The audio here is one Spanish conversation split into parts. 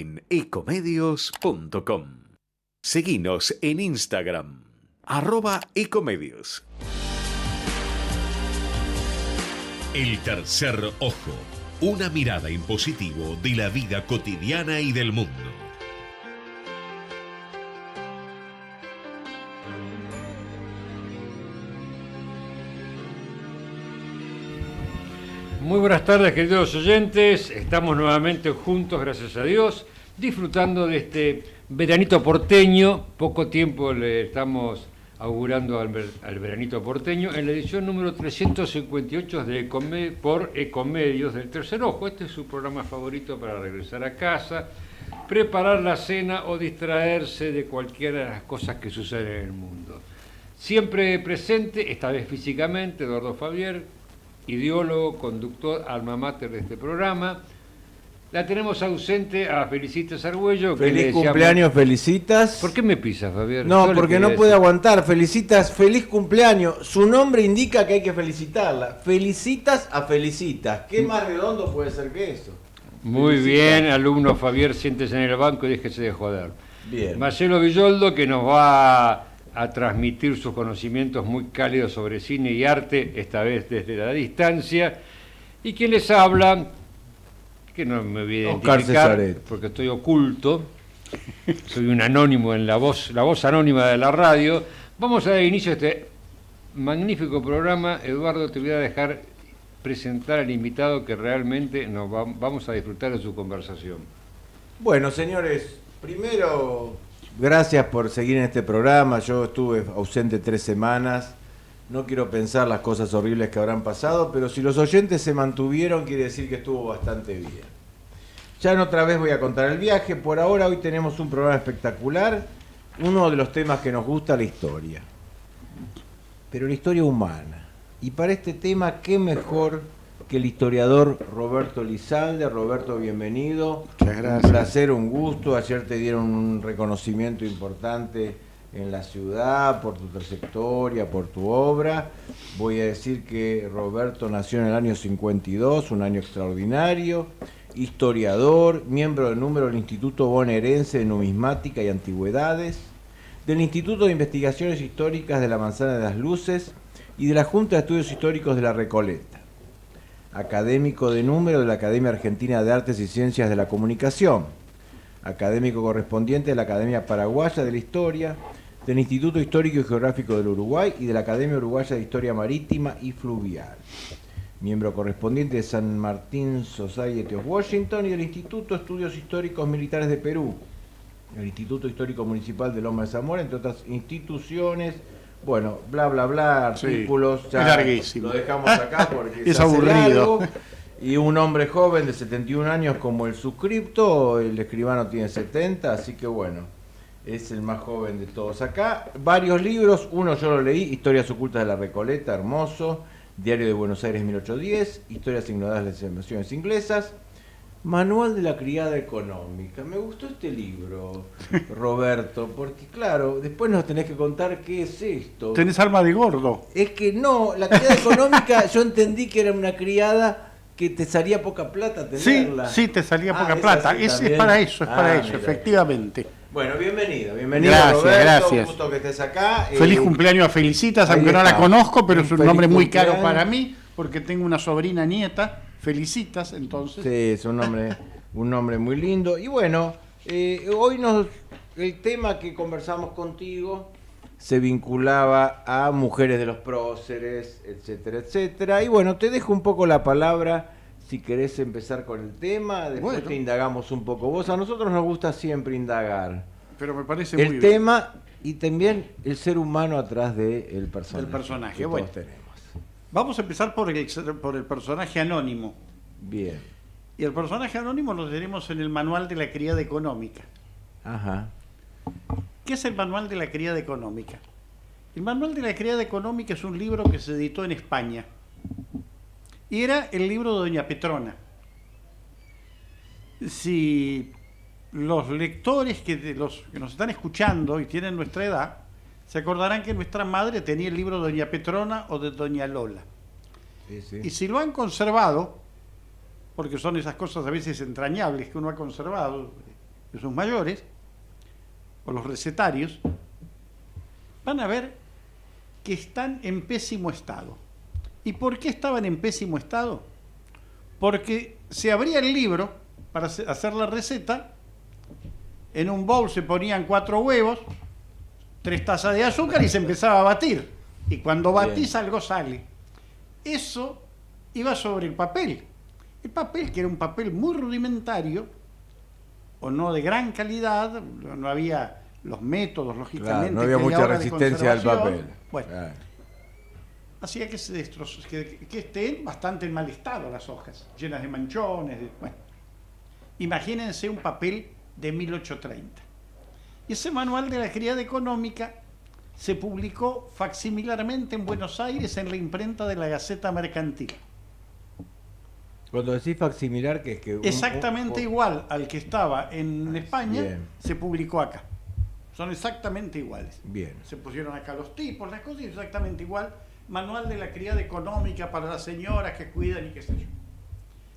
en ecomedios.com. Seguinos en Instagram, @ecomedios. El tercer ojo, una mirada en positivo de la vida cotidiana y del mundo. Muy buenas tardes, queridos oyentes. Estamos nuevamente juntos, gracias a Dios, disfrutando de este veranito porteño. Poco tiempo le estamos augurando al veranito porteño en la edición número 358 de por Ecomedios del Tercer Ojo. Este es su programa favorito para regresar a casa, preparar la cena o distraerse de cualquiera de las cosas que suceden en el mundo. Siempre presente, esta vez físicamente, Eduardo Fabier, ideólogo, conductor, alma mater de este programa. La tenemos ausente a Felicitas Argüello. Feliz cumpleaños, Felicitas. ¿Por qué me pisas, Fabián? No, porque no puede aguantar. Felicitas, feliz cumpleaños. Su nombre indica que hay que felicitarla. Felicitas a Felicitas. ¿Qué más redondo puede ser que eso? Muy bien, alumno Fabián, siéntese en el banco y déjese de joder. Bien. Marcelo Villoldo, que nos va a transmitir sus conocimientos muy cálidos sobre cine y arte, esta vez desde la distancia. Y quien les habla, que no me voy a identificar porque estoy oculto, soy un anónimo en la voz anónima de la radio. Vamos a dar inicio a este magnífico programa. Eduardo, te voy a dejar presentar al invitado que realmente vamos a disfrutar de su conversación. Bueno, señores, primero, gracias por seguir en este programa. Yo estuve ausente 3 semanas. No quiero pensar las cosas horribles que habrán pasado, pero si los oyentes se mantuvieron, quiere decir que estuvo bastante bien. Ya en otra vez voy a contar el viaje. Por ahora, hoy tenemos un programa espectacular. Uno de los temas que nos gusta, la historia. Pero la historia humana. Y para este tema, ¿qué mejor que el historiador Roberto Lizalde? Roberto, bienvenido. Muchas gracias. Un placer, un gusto. Ayer te dieron un reconocimiento importante en la ciudad por tu trayectoria, por tu obra. Voy a decir que Roberto nació en el año 52, un año extraordinario, historiador, miembro del número del Instituto Bonaerense de Numismática y Antigüedades, del Instituto de Investigaciones Históricas de la Manzana de las Luces y de la Junta de Estudios Históricos de La Recoleta, académico de número de la Academia Argentina de Artes y Ciencias de la Comunicación, académico correspondiente de la Academia Paraguaya de la Historia, del Instituto Histórico y Geográfico del Uruguay y de la Academia Uruguaya de Historia Marítima y Fluvial, miembro correspondiente de San Martín Society of Washington y del Instituto de Estudios Históricos Militares de Perú, el Instituto Histórico Municipal de Loma de Zamora, entre otras instituciones. Bueno, bla, bla, bla, artículos. Sí, ya es larguísimo. lo dejamos acá porque es se hace aburrido. largo. Y un hombre joven de 71 años como el suscripto, el escribano tiene 70, así que bueno, es el más joven de todos acá. Varios libros, uno yo lo leí, Historias ocultas de la Recoleta, hermoso, Diario de Buenos Aires 1810, Historias ignoradas de las invasiones inglesas, Manual de la Criada Económica. Me gustó este libro, Roberto, porque claro, después nos tenés que contar qué es esto. Tenés alma de gordo. Es que no, la criada económica yo entendí que era una criada que te salía poca plata tenerla. Sí, te salía poca plata. Es para eso, mira. Efectivamente. Bueno, bienvenido Gracias, Roberto, gracias. un gusto que estés acá. Feliz cumpleaños a Felicitas, aunque no la conozco, pero es un Feliz nombre muy cumpleaños. caro para mí, porque tengo una sobrina nieta, Felicitas, entonces. Sí, es un nombre muy lindo. Y bueno, hoy el tema que conversamos contigo se vinculaba a mujeres de los próceres, etcétera, etcétera. Y bueno, te dejo un poco la palabra si querés empezar con el tema, después te indagamos un poco. A nosotros nos gusta siempre indagar. Pero me parece muy El bien. tema y también el ser humano atrás del personaje. Del personaje, que bueno. todos tenemos. Vamos a empezar por el personaje anónimo. Bien. Y el personaje anónimo lo tenemos en el Manual de la Criada Económica. Ajá. ¿Qué es el Manual de la Criada Económica? El Manual de la Criada Económica es un libro que se editó en España. Y era el libro de Doña Petrona. Si los lectores los que nos están escuchando y tienen nuestra edad, se acordarán que nuestra madre tenía el libro de Doña Petrona o de Doña Lola. Sí, sí. Y si lo han conservado, porque son esas cosas a veces entrañables que uno ha conservado, de sus mayores, o los recetarios, van a ver que están en pésimo estado. ¿Y por qué estaban en pésimo estado? Porque se abría el libro para hacer la receta, en un bowl se ponían 4 huevos, 3 tazas de azúcar y se empezaba a batir. Y cuando batís algo sale. Eso iba sobre el papel. El papel, que era un papel muy rudimentario, o no de gran calidad, no había los métodos, lógicamente. Claro, no había mucha resistencia al papel. Bueno, claro. hacía que se que estén bastante en mal estado las hojas, llenas de manchones. Bueno, imagínense un papel de 1830. Y ese manual de la actividad económica se publicó facsimilarmente en Buenos Aires en la imprenta de la Gaceta Mercantil. Cuando decís facsimilar, que es que... Exactamente igual al que estaba en España, bien. se publicó acá. Son exactamente iguales. Bien. Se pusieron acá los tipos, las cosas, y exactamente igual. Manual de la actividad económica para las señoras que cuidan y qué sé yo.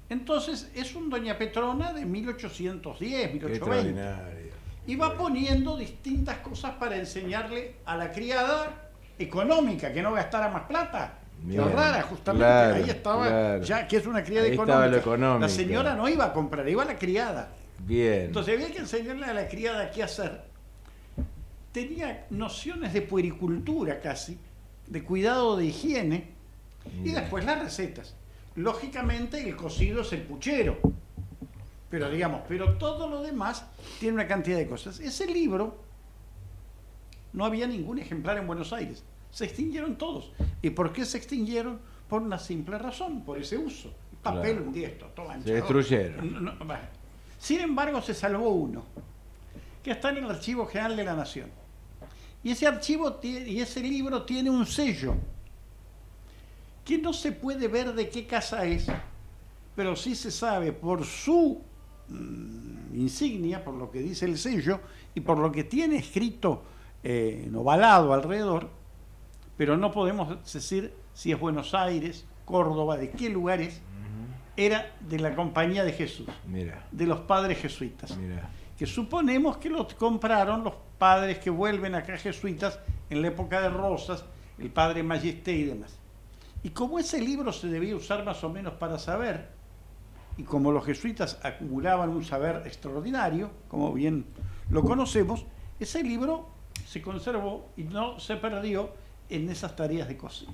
Entonces, es un Doña Petrona de 1810, 1820. Y va poniendo distintas cosas para enseñarle a la criada económica, que no gastara más plata. Lo rara, justamente, claro, ahí estaba, claro. ya que es una criada Ahí económica. estaba lo económico. La señora no iba a comprar, iba a la criada. Bien. Entonces había que enseñarle a la criada qué hacer. Tenía nociones de puericultura casi, de cuidado de higiene, y después las recetas. Lógicamente el cocido es el puchero, pero todo lo demás tiene una cantidad de cosas. Ese libro no había ningún ejemplar en Buenos Aires, se extinguieron todos. ¿Y por qué se extinguieron? Por una simple razón, por ese uso. Papel, un día esto, todo manchado. Se destruyeron. Bueno. Sin embargo, se salvó uno, que está en el Archivo General de la Nación. Y ese archivo y ese libro tiene un sello que no se puede ver de qué casa es, pero sí se sabe por su insignia, por lo que dice el sello y por lo que tiene escrito ovalado alrededor, pero no podemos decir si es Buenos Aires, Córdoba, de qué lugares. Era de la Compañía de Jesús, Mira. de los padres jesuitas. Mira. Que suponemos que los compraron los padres que vuelven acá jesuitas en la época de Rosas, el padre Majesté y demás. Y como ese libro se debía usar más o menos para saber, y como los jesuitas acumulaban un saber extraordinario, como bien lo conocemos, ese libro se conservó y no se perdió en esas tareas de cocina.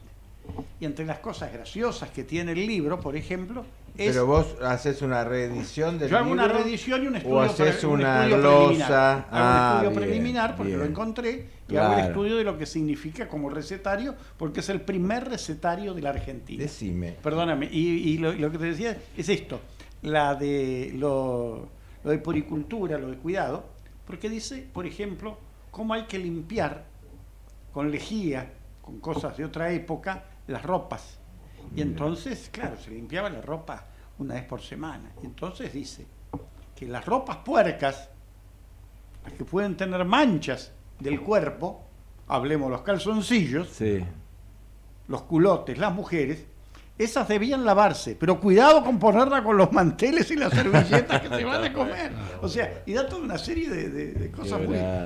Y entre las cosas graciosas que tiene el libro, por ejemplo, es... Pero vos haces una reedición del libro. Yo hago una reedición y un estudio, o haces una estudio glosa. preliminar. Hago un estudio Bien, preliminar porque bien. lo encontré y Claro. hago el estudio de lo que significa como recetario, porque es el primer recetario de la Argentina. Decime. Perdóname, y lo que te decía es esto, lo de puricultura, lo de cuidado, porque dice, por ejemplo, cómo hay que limpiar con lejía, con cosas de otra época, las ropas. Y entonces, claro, se limpiaba la ropa una vez por semana. Y entonces dice que las ropas puercas, las que pueden tener manchas del cuerpo, hablemos los calzoncillos, Sí. los culotes, las mujeres, esas debían lavarse, pero cuidado con ponerla con los manteles y las servilletas que se van a comer. O sea, y da toda una serie de cosas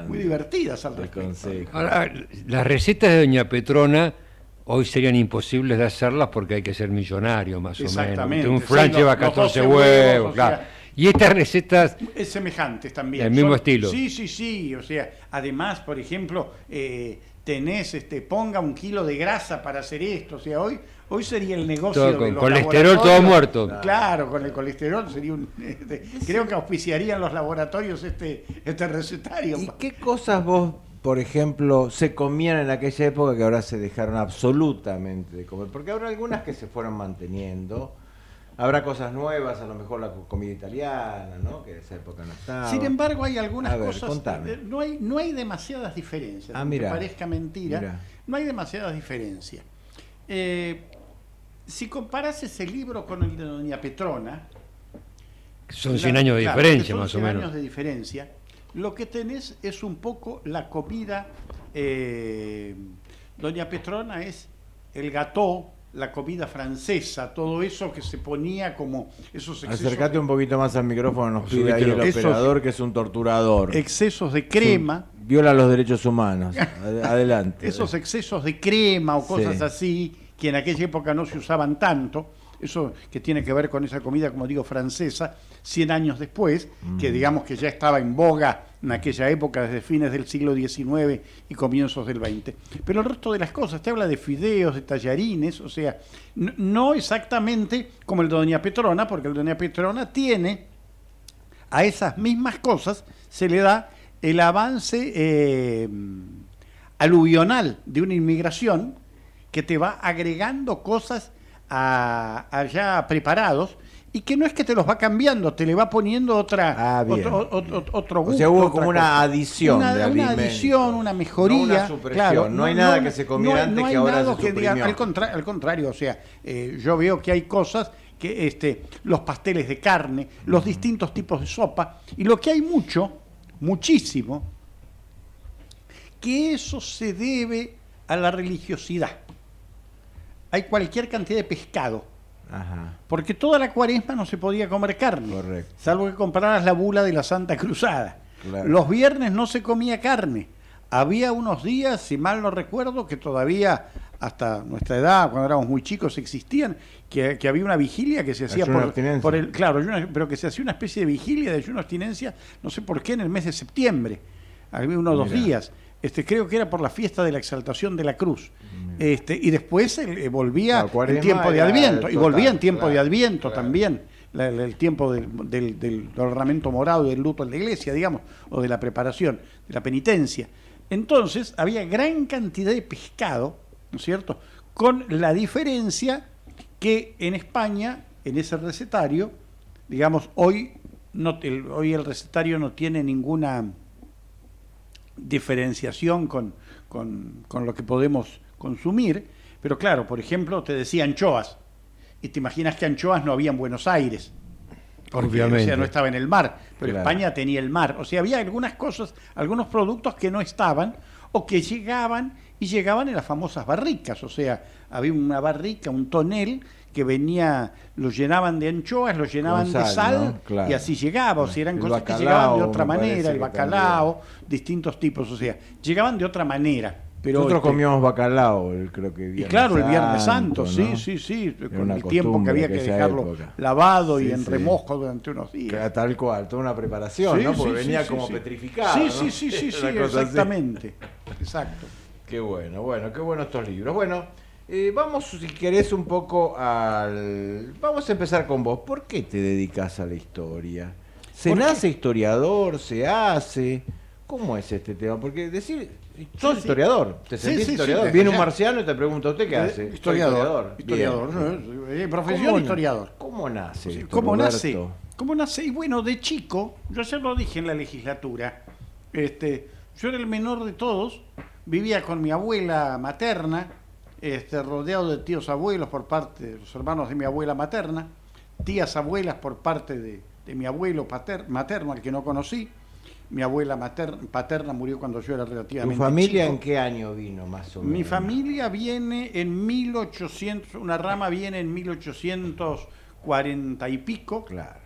muy divertidas al respecto. Ahora, las recetas de Doña Petrona hoy serían imposibles de hacerlas porque hay que ser millonario, más o menos. Exactamente. Un flan Sí, lleva los 14 12 huevos, claro. sea, Y estas recetas, es semejantes también. del mismo estilo. Sí. O sea, además, por ejemplo, tenés, ponga 1 kilo de grasa para hacer esto. O sea, hoy sería el negocio todo de con los colesterol todo laboratorios. muerto. Claro, con el colesterol sería creo que auspiciarían los laboratorios este recetario. ¿Y qué cosas vos, por ejemplo, se comían en aquella época que ahora se dejaron absolutamente de comer? Porque habrá algunas que se fueron manteniendo. Habrá cosas nuevas, a lo mejor la comida italiana, ¿no? Que en esa época no estaba. Sin embargo, hay algunas A ver, cosas. contame. No hay demasiadas diferencias. Aunque Mirá, parezca mentira, mirá. no hay demasiadas diferencias. Si comparas ese libro con el de Doña Petrona, son 100 años de diferencia, son más o 100 menos. años de diferencia, lo que tenés es un poco la comida. Doña Petrona es el gâteau, la comida francesa, todo eso que se ponía como esos excesos. Acércate un poquito más al micrófono, nos pide Subítelo. ahí el Esos operador, que es un torturador. Excesos de crema. Viola los derechos humanos. Adelante. Esos excesos de crema o cosas Sí. así, que en aquella época no se usaban tanto, eso que tiene que ver con esa comida, como digo, francesa, 100 años después, que digamos que ya estaba en boga en aquella época, desde fines del siglo XIX y comienzos del XX. Pero el resto de las cosas, te habla de fideos, de tallarines, o sea, no exactamente como el de Doña Petrona, porque el de Doña Petrona tiene, a esas mismas cosas se le da el avance aluvional de una inmigración que te va agregando cosas allá preparados, y que no es que te los va cambiando, te le va poniendo otro gusto. O sea, hubo como otra una cosa. adición de una alimentos. adición, una mejoría. No una supresión, Claro, no hay nada que se comiera antes no hay que ahora nada se que diga, suprimió. al contrario, o sea, yo veo que hay cosas que los pasteles de carne, los distintos tipos de sopa, y lo que hay muchísimo, que eso se debe a la religiosidad. Hay cualquier cantidad de pescado, Ajá. porque toda la cuaresma no se podía comer carne, Correcto. salvo que compraras la bula de la Santa Cruzada. Claro. Los viernes no se comía carne. Había unos días, si mal no recuerdo, que todavía hasta nuestra edad, cuando éramos muy chicos, existían, que había una vigilia que se hacía Ayuno de abstinencia. claro, pero que se hacía una especie de vigilia de ayuno de abstinencia, no sé por qué, en el mes de septiembre. Había 1 o 2 Mirá. días. Creo que era por la fiesta de la exaltación de la cruz. Y después volvía La cuaresma en tiempo de era Adviento, y total, volvía en tiempo de claro, Adviento claro. también, el tiempo del ornamento morado, del luto en la iglesia, digamos, o de la preparación, de la penitencia. Entonces, había gran cantidad de pescado, ¿no es cierto?, con la diferencia que en España, en ese recetario, digamos, hoy el recetario no tiene ninguna diferenciación con lo que podemos consumir, pero claro, por ejemplo, te decía anchoas, y te imaginas que anchoas no había en Buenos Aires, porque, Obviamente. o sea, no estaba en el mar, pero Claro. España tenía el mar, o sea, había algunas cosas, algunos productos que no estaban, o que llegaban en las famosas barricas, o sea, había una barrica, un tonel, que venía, lo llenaban de anchoas, lo llenaban Con de sal, ¿no? Claro. y así llegaba, o sea, eran El cosas que bacalao, llegaban de otra me parece manera, el que bacalao, distintos tipos, o sea, llegaban de otra manera. Pero Nosotros comíamos bacalao, creo que y claro, el Viernes Santo, ¿no? sí, Era con una el tiempo que costumbre había de que aquella dejarlo época. lavado y Sí, en sí. remojo durante unos días. Tal cual, toda una preparación, Sí, ¿no? Porque sí, venía sí, como sí. petrificado. Sí, ¿no? sí, Una cosa así. exactamente. Exacto. Qué bueno, qué bueno estos libros. Bueno, vamos, si querés, un poco Vamos a empezar con vos. ¿Por qué te dedicas a la historia? ¿Se ¿Por qué? nace historiador? ¿Se hace? ¿Cómo es este tema? Porque sos Sí. historiador, te Sí, sentís sí, historiador. sí, Viene ya. un marciano y te pregunta, ¿usted qué hace? Soy Historiador. Bien. Profesión ¿Cómo- historiador. ¿Cómo nace esto, ¿Cómo nace? Roberto? ¿Cómo nace? Y bueno, de chico, yo ayer lo dije en la legislatura, yo era el menor de todos, vivía con mi abuela materna, rodeado de tíos abuelos por parte de los hermanos de mi abuela materna, tías abuelas por parte de mi abuelo materno, al que no conocí. Mi abuela paterna murió cuando yo era ¿Tu relativamente familia chico. en qué año vino, más o menos? Mi familia viene en 1800, una rama viene en 1840 y pico, Claro.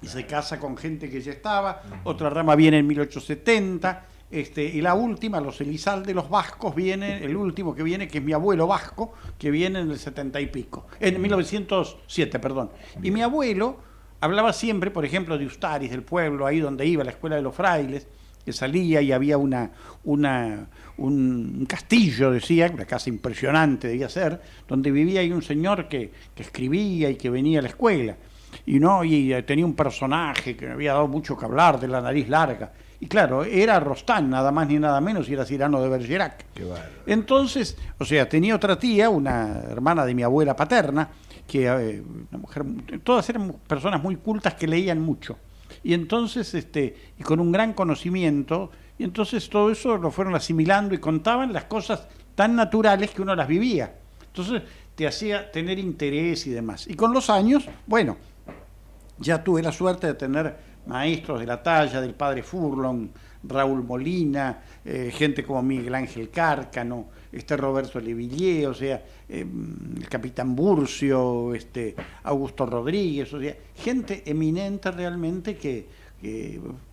y se casa con gente que ya estaba, otra rama viene en 1870, y la última, los Elizalde, los vascos, viene, el último que viene, que es mi abuelo vasco, que viene en el 70 y pico, en 1907, perdón. Y mi abuelo hablaba siempre, por ejemplo, de Ustaris, del pueblo, ahí donde iba, la escuela de los frailes, que salía y había un castillo, decía, una casa impresionante debía ser, donde vivía ahí un señor que escribía y que venía a la escuela. Y tenía un personaje que me había dado mucho que hablar, de la nariz larga. Y claro, era Rostán, nada más ni nada menos, y era Cyrano de Bergerac. Qué bárbaro. Entonces, o sea, tenía otra tía, una hermana de mi abuela paterna, que una mujer, todas eran personas muy cultas que leían mucho. Y entonces, y con un gran conocimiento, y entonces todo eso lo fueron asimilando y contaban las cosas tan naturales que uno las vivía. Entonces, te hacía tener interés y demás. Y con los años, bueno, ya tuve la suerte de tener maestros de la talla del padre Furlong, Raúl Molina, gente como Miguel Ángel Cárcano, Roberto Levillier, o sea, el capitán Burcio, Augusto Rodríguez, o sea, gente eminente realmente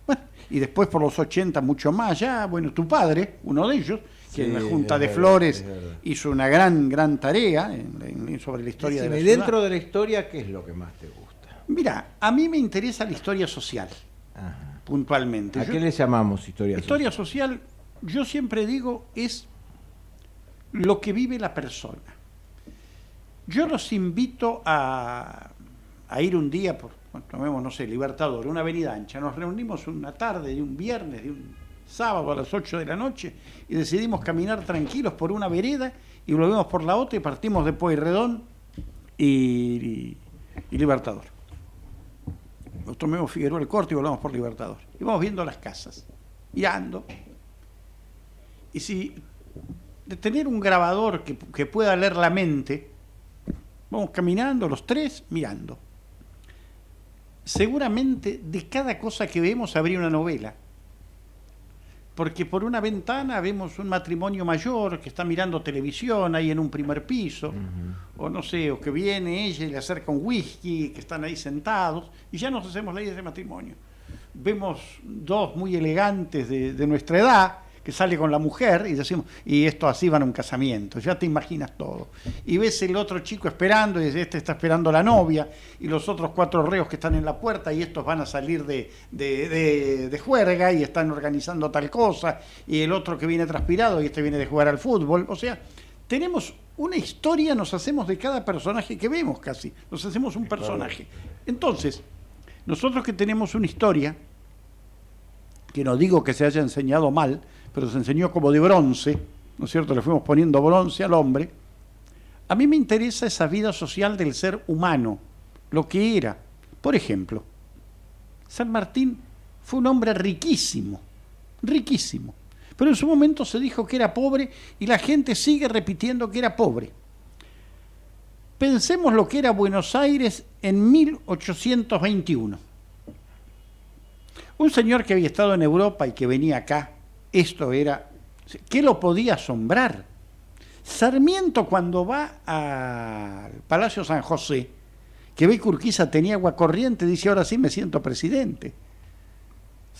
bueno, y después por los 80 mucho más, ya, bueno, tu padre, uno de ellos, que en la Junta de Flores hizo una gran tarea sobre la historia de la ciudad. Dentro de la historia, ¿qué es lo que más te gusta? Mira, a mí me interesa la historia social, puntualmente. ¿A qué le llamamos historia social? Historia social, yo siempre digo, es lo que vive la persona. Yo los invito a ir un día, tomemos, no sé, Libertador, una avenida ancha, nos reunimos una tarde de un viernes, de un sábado a las 8 de la noche y decidimos caminar tranquilos por una vereda y volvemos por la otra y partimos de Pueyrredón y Libertador. Nos tomemos Figueroa el Corte y volvamos por Libertador. Y vamos viendo las casas, mirando. Y si de tener un grabador que pueda leer la mente, vamos caminando los tres mirando. Seguramente de cada cosa que vemos habría una novela. Porque por una ventana vemos un matrimonio mayor que está mirando televisión ahí en un primer piso, o no sé, o que viene ella y le acerca un whisky, que están ahí sentados, y ya nos hacemos la idea de matrimonio. Vemos dos muy elegantes de nuestra edad, que sale con la mujer, y decimos, y esto así van a un casamiento, ya te imaginas todo. Y ves el otro chico esperando, y este está esperando a la novia, y los otros 4 reos que están en la puerta, y estos van a salir de juerga, y están organizando tal cosa, y el otro que viene transpirado, y este viene de jugar al fútbol. O sea, tenemos una historia, nos hacemos de cada personaje que vemos casi, nos hacemos un personaje. Entonces, nosotros que tenemos una historia, que no digo que se haya enseñado mal, pero se enseñó como de bronce, ¿no es cierto? Le fuimos poniendo bronce al hombre. A mí me interesa esa vida social del ser humano, lo que era. Por ejemplo, San Martín fue un hombre riquísimo, riquísimo. Pero en su momento se dijo que era pobre y la gente sigue repitiendo que era pobre. Pensemos lo que era Buenos Aires en 1821. Un señor que había estado en Europa y que venía acá, esto era, ¿qué lo podía asombrar? Sarmiento, cuando va al Palacio San José, que ve que Urquiza tenía agua corriente, dice, ahora sí me siento presidente.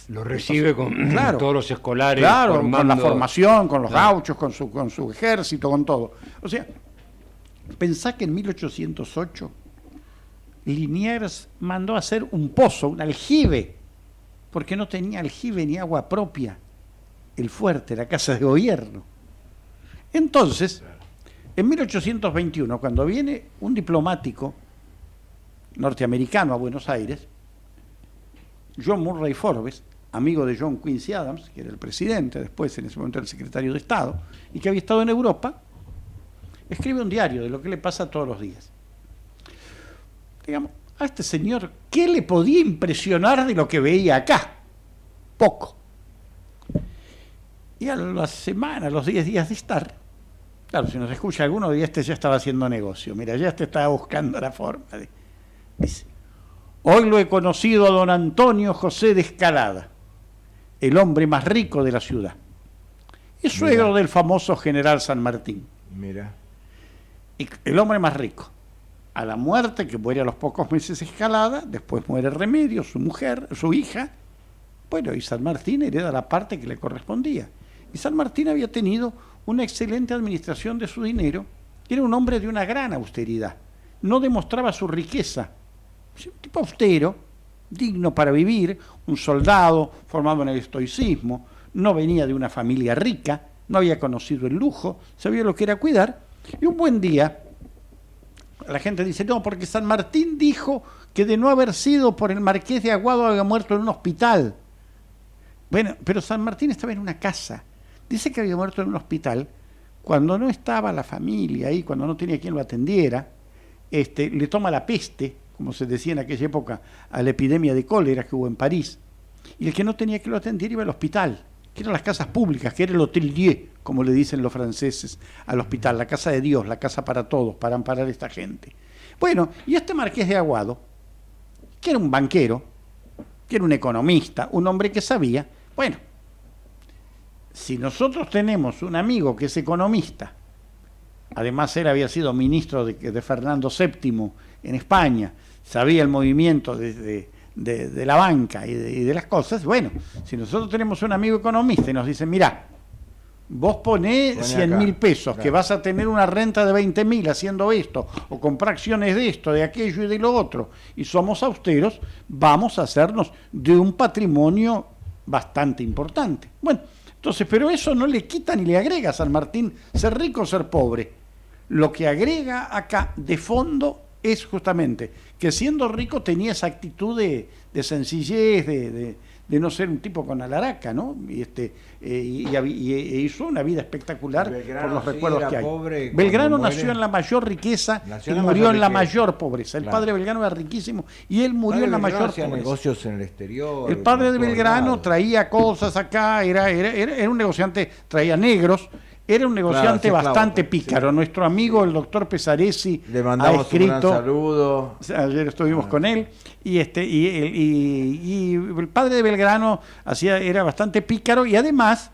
Lo recibe con claro, todos los escolares. Claro, formando, con la formación, con los claro, gauchos, con su ejército, con todo. O sea, pensá que en 1808 Liniers mandó a hacer un pozo, un aljibe, porque no tenía aljibe ni agua propia, el fuerte, la casa de gobierno. Entonces, en 1821, cuando viene un diplomático norteamericano a Buenos Aires, John Murray Forbes, amigo de John Quincy Adams, que era el presidente, después en ese momento el secretario de Estado, y que había estado en Europa, escribe un diario de lo que le pasa todos los días. Digamos, a este señor, ¿qué le podía impresionar de lo que veía acá? Poco. Y a la semana, a los 10 días de estar, claro, si nos escucha alguno, ya estaba haciendo negocio. Mira, ya estaba buscando la forma de... Dice, hoy lo he conocido a don Antonio José de Escalada, el hombre más rico de la ciudad. Es suegro del famoso general San Martín. Mira. Y el hombre más rico. A la muerte, que muere a los pocos meses Escalada, después muere Remedio, su mujer, su hija. Bueno, y San Martín hereda la parte que le correspondía. Y San Martín había tenido una excelente administración de su dinero. Era un hombre de una gran austeridad. No demostraba su riqueza. Un tipo austero, digno para vivir, un soldado formado en el estoicismo, no venía de una familia rica, no había conocido el lujo, sabía lo que era cuidar. Y un buen día, la gente dice, no, porque San Martín dijo que de no haber sido por el Marqués de Aguado había muerto en un hospital. Bueno, pero San Martín estaba en una casa. Dice que había muerto en un hospital cuando no estaba la familia ahí, cuando no tenía quien lo atendiera. Le toma la peste, como se decía en aquella época, a la epidemia de cólera que hubo en París. Y el que no tenía que lo atendiera iba al hospital, que eran las casas públicas, que era el Hotel Dieu, como le dicen los franceses al hospital, la casa de Dios, la casa para todos, para amparar a esta gente. Bueno, y este Marqués de Aguado, que era un banquero, que era un economista, un hombre que sabía, bueno, si nosotros tenemos un amigo que es economista, además él había sido ministro de Fernando VII en España, sabía el movimiento de la banca y de las cosas, bueno, si nosotros tenemos un amigo economista y nos dice, mirá, vos ponés 100.000 pesos, claro, que vas a tener una renta de 20.000 haciendo esto, o comprar acciones de esto, de aquello y de lo otro, y somos austeros, vamos a hacernos de un patrimonio bastante importante. Bueno, entonces, pero eso no le quita ni le agrega a San Martín ser rico o ser pobre. Lo que agrega acá de fondo es justamente que siendo rico tenía esa actitud de sencillez, de no ser un tipo con alaraca, ¿no? Y hizo una vida espectacular por los recuerdos que hay. Belgrano nació en la mayor riqueza y murió en la mayor pobreza. El padre Belgrano era riquísimo y él murió en la mayor pobreza. Negocios en el exterior. El padre de Belgrano traía cosas acá, era un negociante, traía negros. Era un negociante bastante pícaro. Sí. Nuestro amigo, el doctor Pesaresi, le mandamos ha escrito, un gran saludo. Ayer estuvimos con él. Y el padre de Belgrano era bastante pícaro. Y además,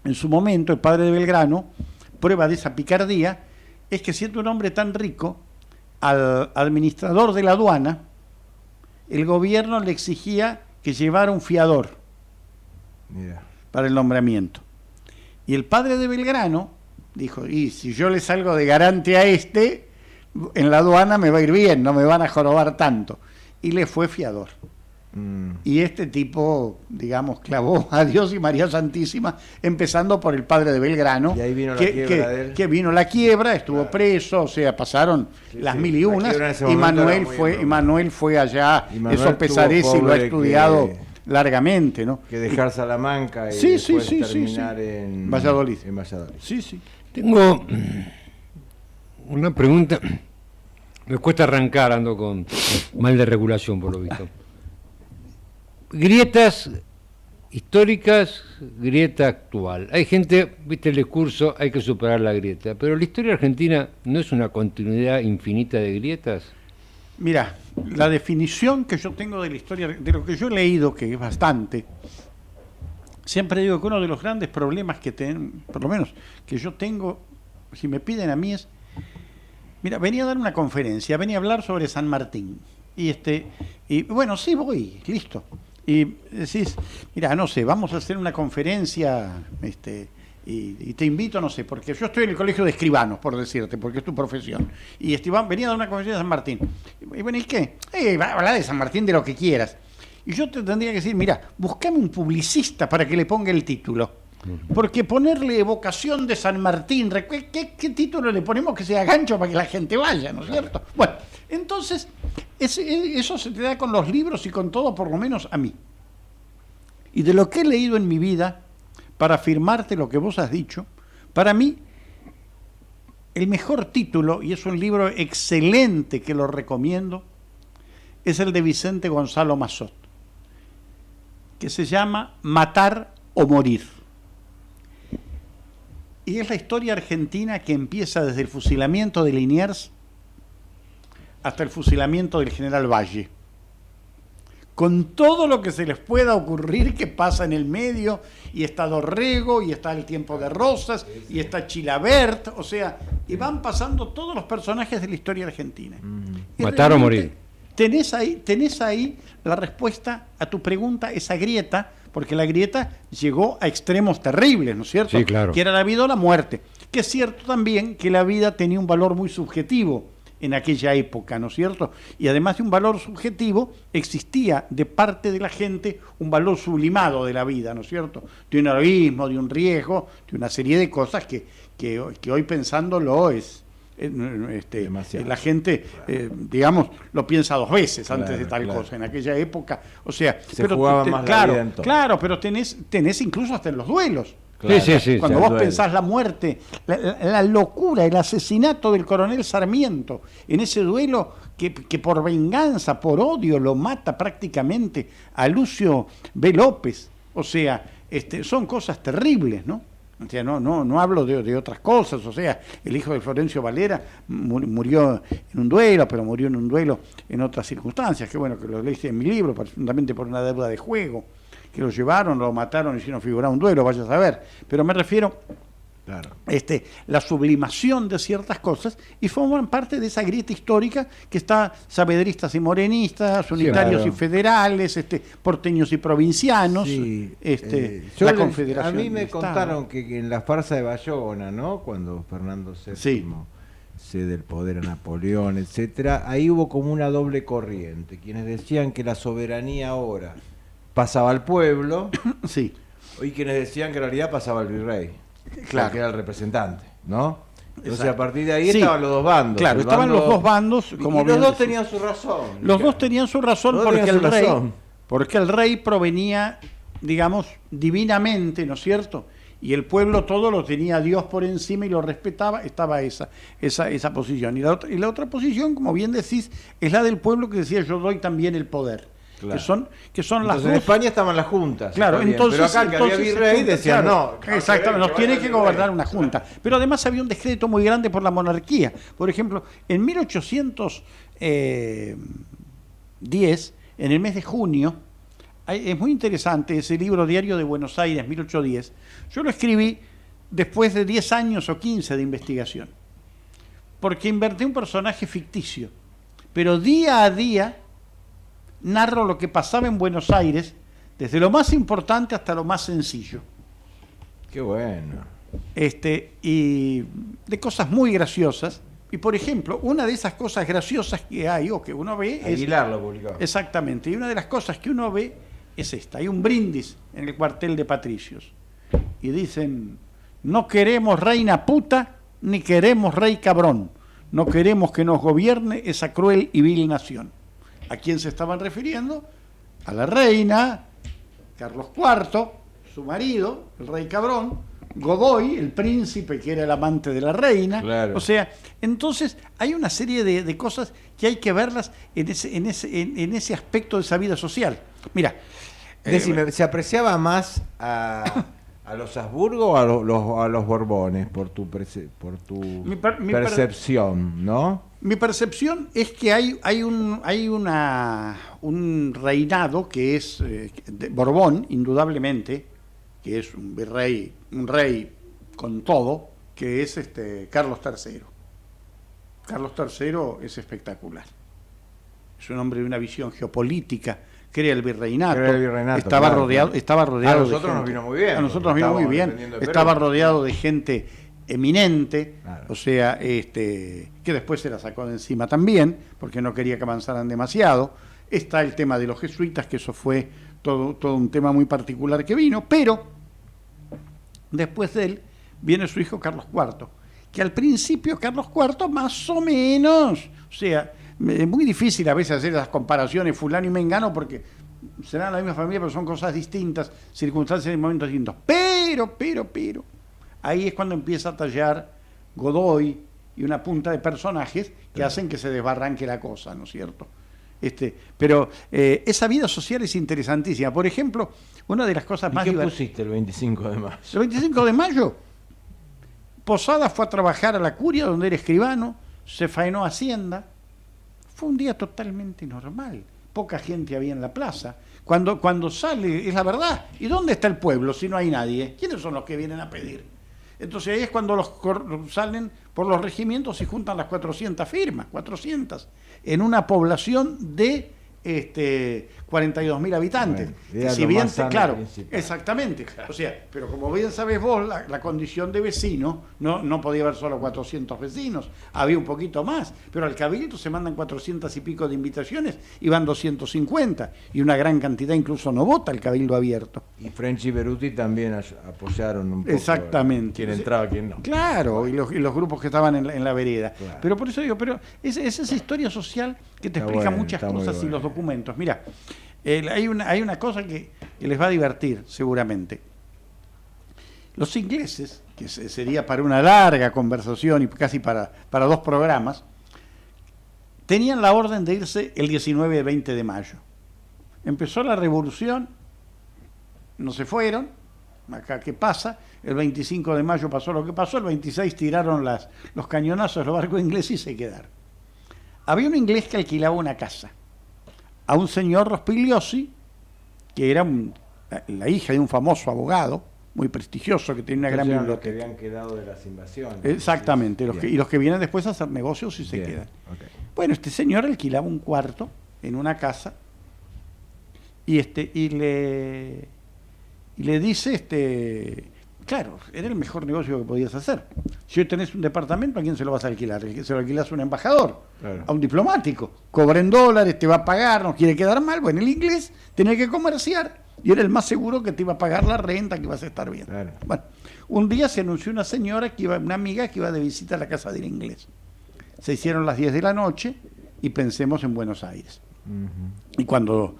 en su momento, el padre de Belgrano, prueba de esa picardía, es que siendo un hombre tan rico, al administrador de la aduana, el gobierno le exigía que llevara un fiador para el nombramiento. Y el padre de Belgrano dijo, y si yo le salgo de garante a en la aduana me va a ir bien, no me van a jorobar tanto. Y le fue fiador. Y este tipo, digamos, clavó a Dios y María Santísima, empezando por el padre de Belgrano, y ahí vino la quiebra de él. Que vino la quiebra, estuvo preso, o sea, pasaron las mil y unas, y Manuel fue allá, eso Pesaresi lo ha estudiado largamente, ¿no? Que dejar Salamanca y después terminar en Valladolid. Sí. Tengo una pregunta. Me cuesta arrancar, ando con mal de regulación, por lo visto. Grietas históricas, grieta actual. Hay gente, viste el discurso, hay que superar la grieta, pero la historia argentina no es una continuidad infinita de grietas. Mira, la definición que yo tengo de la historia, de lo que yo he leído, que es bastante, siempre digo que uno de los grandes problemas que por lo menos que yo tengo, si me piden a mí es, mira, venía a dar una conferencia, venía a hablar sobre San Martín, y bueno, sí voy, listo, y decís, mira, no sé, vamos a hacer una conferencia, y te invito, no sé, porque yo estoy en el colegio de escribanos, por decirte, porque es tu profesión. Y venía a dar una conferencia de San Martín. Y bueno, ¿y qué? Habla de San Martín de lo que quieras. Y yo te tendría que decir, mira, buscame un publicista para que le ponga el título. Porque ponerle evocación de San Martín, ¿qué título le ponemos que sea gancho para que la gente vaya, ¿no es cierto? Bueno, entonces, eso se te da con los libros y con todo, por lo menos a mí. Y de lo que he leído en mi vida, para afirmarte lo que vos has dicho, para mí el mejor título, y es un libro excelente que lo recomiendo, es el de Vicente Gonzalo Massot, que se llama Matar o Morir. Y es la historia argentina que empieza desde el fusilamiento de Liniers hasta el fusilamiento del general Valle, con todo lo que se les pueda ocurrir que pasa en el medio, y está Dorrego, y está el tiempo de Rosas, y está Chilabert, o sea, y van pasando todos los personajes de la historia argentina. Matar o morir. Tenés ahí la respuesta a tu pregunta, esa grieta, porque la grieta llegó a extremos terribles, ¿no es cierto? Sí, claro. Que era la vida o la muerte. Que es cierto también que la vida tenía un valor muy subjetivo en aquella época, ¿no es cierto? Y además de un valor subjetivo, existía de parte de la gente un valor sublimado de la vida, ¿no es cierto? De un heroísmo, de un riesgo, de una serie de cosas que hoy pensándolo la gente, digamos, lo piensa dos veces antes de tal cosa. En aquella época, o sea, jugaba más la vida en todo. Claro, pero tenés incluso hasta en los duelos. Claro. Sí, cuando vos pensás la muerte, la locura, el asesinato del coronel Sarmiento, en ese duelo que por venganza, por odio, lo mata prácticamente a Lucio B. López. O sea, son cosas terribles, ¿no? O sea, no hablo de otras cosas. O sea, el hijo de Florencio Valera murió en un duelo, pero murió en un duelo en otras circunstancias, que bueno, que lo leíste en mi libro, presuntamente por una deuda de juego, que lo llevaron, lo mataron y hicieron figurar un duelo, vaya a saber. Pero me refiero... Claro. La sublimación de ciertas cosas y forman parte de esa grieta histórica que está sabedristas y morenistas, unitarios y federales, porteños y provincianos, sí, la Confederación. A mí me contaron que en la farsa de Bayona, ¿no? Cuando Fernando VII cede el poder a Napoleón, etcétera, ahí hubo como una doble corriente, quienes decían que la soberanía ahora pasaba al pueblo, sí, y quienes decían que en realidad pasaba al virrey. Claro, que era el representante, ¿no? Entonces a partir de ahí estaban los dos bandos. Claro, estaban los dos bandos. Como y los dos tenían su razón. Los dos tenían su razón porque el rey provenía, digamos, divinamente, ¿no es cierto? Y el pueblo todo lo tenía a Dios por encima y lo respetaba, estaba esa posición. Y la otra posición, como bien decís, es la del pueblo que decía yo doy también el poder. Claro. Que son las dos. En España estaban las juntas. Claro, entonces, pero acá que había virrey decían no. Exactamente, nos tiene que gobernar una junta. Pero además había un decreto muy grande por la monarquía. Por ejemplo, en 1810, en el mes de junio, es muy interesante ese libro Diario de Buenos Aires, 1810. Yo lo escribí después de 10 años o 15 de investigación. Porque inventé un personaje ficticio. Pero día a día narro lo que pasaba en Buenos Aires, desde lo más importante hasta lo más sencillo. Qué bueno. Y de cosas muy graciosas. Y por ejemplo, una de esas cosas graciosas que hay o que uno ve Aguilar lo publicó. Exactamente. Y una de las cosas que uno ve es esta. Hay un brindis en el cuartel de patricios. Y dicen, no queremos reina puta, ni queremos rey cabrón. No queremos que nos gobierne esa cruel y vil nación. ¿A quién se estaban refiriendo? A la reina, Carlos IV, su marido, el rey cabrón, Godoy, el príncipe que era el amante de la reina. Claro. O sea, entonces hay una serie de cosas que hay que verlas en ese aspecto de esa vida social. Mira, decime, ¿se apreciaba más a los Habsburgo o a los Borbones por tu percepción, ¿no? Mi percepción es que hay un reinado que es de Borbón, indudablemente, que es un rey con todo, que es Carlos III. Carlos III es espectacular. Es un hombre de una visión geopolítica, crea el virreinato, estaba rodeado de gente. A nosotros nos vino muy bien. A nosotros nos vino muy bien. Estaba rodeado de gente eminente, claro. O sea, que después se la sacó de encima también, porque no quería que avanzaran demasiado. Está el tema de los jesuitas, que eso fue todo un tema muy particular que vino, pero después de él viene su hijo Carlos IV, que al principio Carlos IV más o menos, o sea, es muy difícil a veces hacer las comparaciones fulano y mengano, porque serán la misma familia, pero son cosas distintas, circunstancias y momentos distintos. Pero, ahí es cuando empieza a tallar Godoy y una punta de personajes que hacen que se desbarranque la cosa, ¿no es cierto? Pero esa vida social es interesantísima. Por ejemplo, una de las cosas más divertidas. ¿Qué pusiste el 25 de mayo? El 25 de mayo, Posada fue a trabajar a la curia, donde era escribano, se faenó Hacienda. Fue un día totalmente normal. Poca gente había en la plaza. Cuando sale, es la verdad. ¿Y dónde está el pueblo si no hay nadie? ¿Quiénes son los que vienen a pedir? Entonces ahí es cuando salen por los regimientos y juntan las 400 firmas, 400, en una población de 42.000 habitantes. Bueno, si bien, claro, exactamente. O sea, pero como bien sabés vos, la condición de vecino, no podía haber solo 400 vecinos, había un poquito más, pero al cabildo se mandan 400 y pico de invitaciones y van 250, y una gran cantidad incluso no vota el cabildo abierto. Y French y Beruti también apoyaron un poco. Exactamente. Quién entraba, quién no. Claro, y los grupos que estaban en la vereda. Claro. Pero por eso digo, es esa historia social que te explica muchas cosas y los documentos. Mira, hay una cosa que les va a divertir seguramente. Los ingleses, que sería para una larga conversación y casi para 2 programas, tenían la orden de irse el 19 y 20 de mayo. Empezó la revolución, no se fueron, acá qué pasa. El 25 de mayo pasó lo que pasó, el 26 tiraron los cañonazos los barcos ingleses y se quedaron. Había un inglés que alquilaba una casa a un señor Rospigliosi, que era la hija de un famoso abogado, muy prestigioso, que tenía una gran Los biblioteca. que habían quedado de las invasiones. Exactamente, Sí, y los que vienen después a hacer negocios y se bien, quedan. ok. Bueno, este señor alquilaba un cuarto en una casa y le dice, claro, era el mejor negocio que podías hacer. Si hoy tenés un departamento, ¿a quién se lo vas a alquilar? Se lo alquilas a un embajador, Claro. a un diplomático. Cobra en dólares, te va a pagar, no quiere quedar mal. Bueno, el inglés tenía que comerciar y era el más seguro que te iba a pagar la renta, que ibas a estar bien. Claro. Bueno, un día se anunció una señora, una amiga que iba de visita a la casa del inglés. Se hicieron las 10 de la noche y pensemos en Buenos Aires. Ujú. Y cuando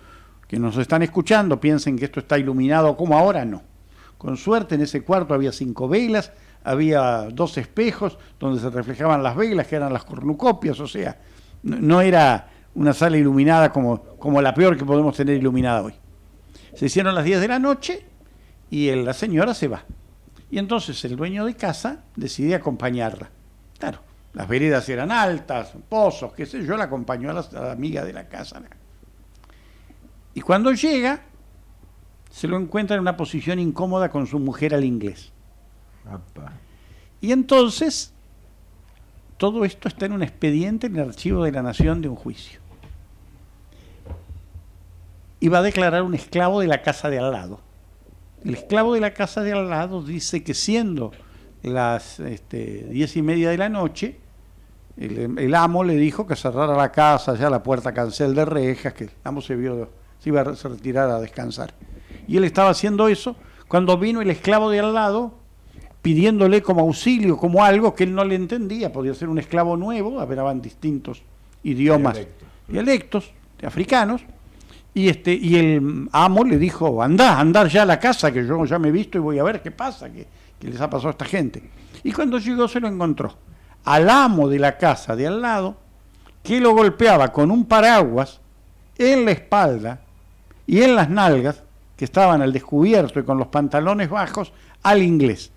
que nos están escuchando piensen que esto está iluminado como ahora, no. Con suerte en ese cuarto había 5 velas, había 2 espejos donde se reflejaban las velas, que eran las cornucopias, o sea, no era una sala iluminada como la peor que podemos tener iluminada hoy. Se hicieron las 10 de la noche y la señora se va. Y entonces el dueño de casa decide acompañarla. Claro, las veredas eran altas, pozos, qué sé yo, la acompañó a la amiga de la casa. Y cuando llega, se lo encuentra en una posición incómoda con su mujer al inglés. Apa. Y entonces, todo esto está en un expediente en el archivo de la Nación de un juicio. Y va a declarar un esclavo de la casa de al lado. El esclavo de la casa de al lado dice que siendo las 10:30 de la noche, el amo le dijo que cerrara la casa, ya la puerta cancel de rejas, que el amo se iba a retirar a descansar. Y él estaba haciendo eso cuando vino el esclavo de al lado pidiéndole como auxilio, como algo que él no le entendía. Podía ser un esclavo nuevo, hablaban distintos idiomas, dialectos africanos, y el amo le dijo, andar ya a la casa, que yo ya me he visto y voy a ver qué pasa, qué les ha pasado a esta gente. Y cuando llegó se lo encontró al amo de la casa de al lado, que lo golpeaba con un paraguas en la espalda y en las nalgas, que estaban al descubierto y con los pantalones bajos, al inglés,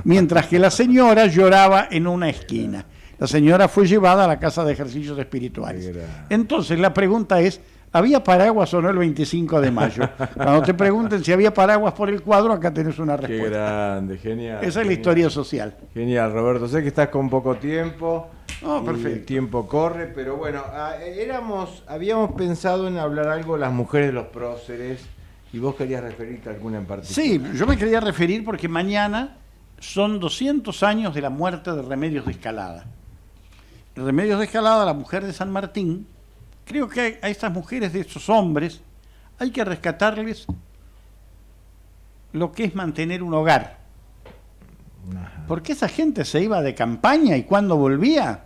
mientras que la señora lloraba en una esquina. La señora fue llevada a la casa de ejercicios espirituales. Entonces la pregunta es, ¿había paraguas o no el 25 de mayo? Cuando te pregunten si había paraguas por el cuadro, acá tenés una respuesta. Qué grande, genial. Esa es la genial. historia social. Genial, Roberto. Sé que estás con poco tiempo. No, y perfecto. el tiempo corre, pero bueno, habíamos pensado en hablar algo de las mujeres de los próceres y vos querías referirte a alguna en particular. Sí, yo me quería referir porque mañana son 200 años de la muerte de Remedios de Escalada. Remedios de Escalada, la mujer de San Martín, creo que a estas mujeres de estos hombres hay que rescatarles lo que es mantener un hogar. Ajá. Porque esa gente se iba de campaña y cuando volvía,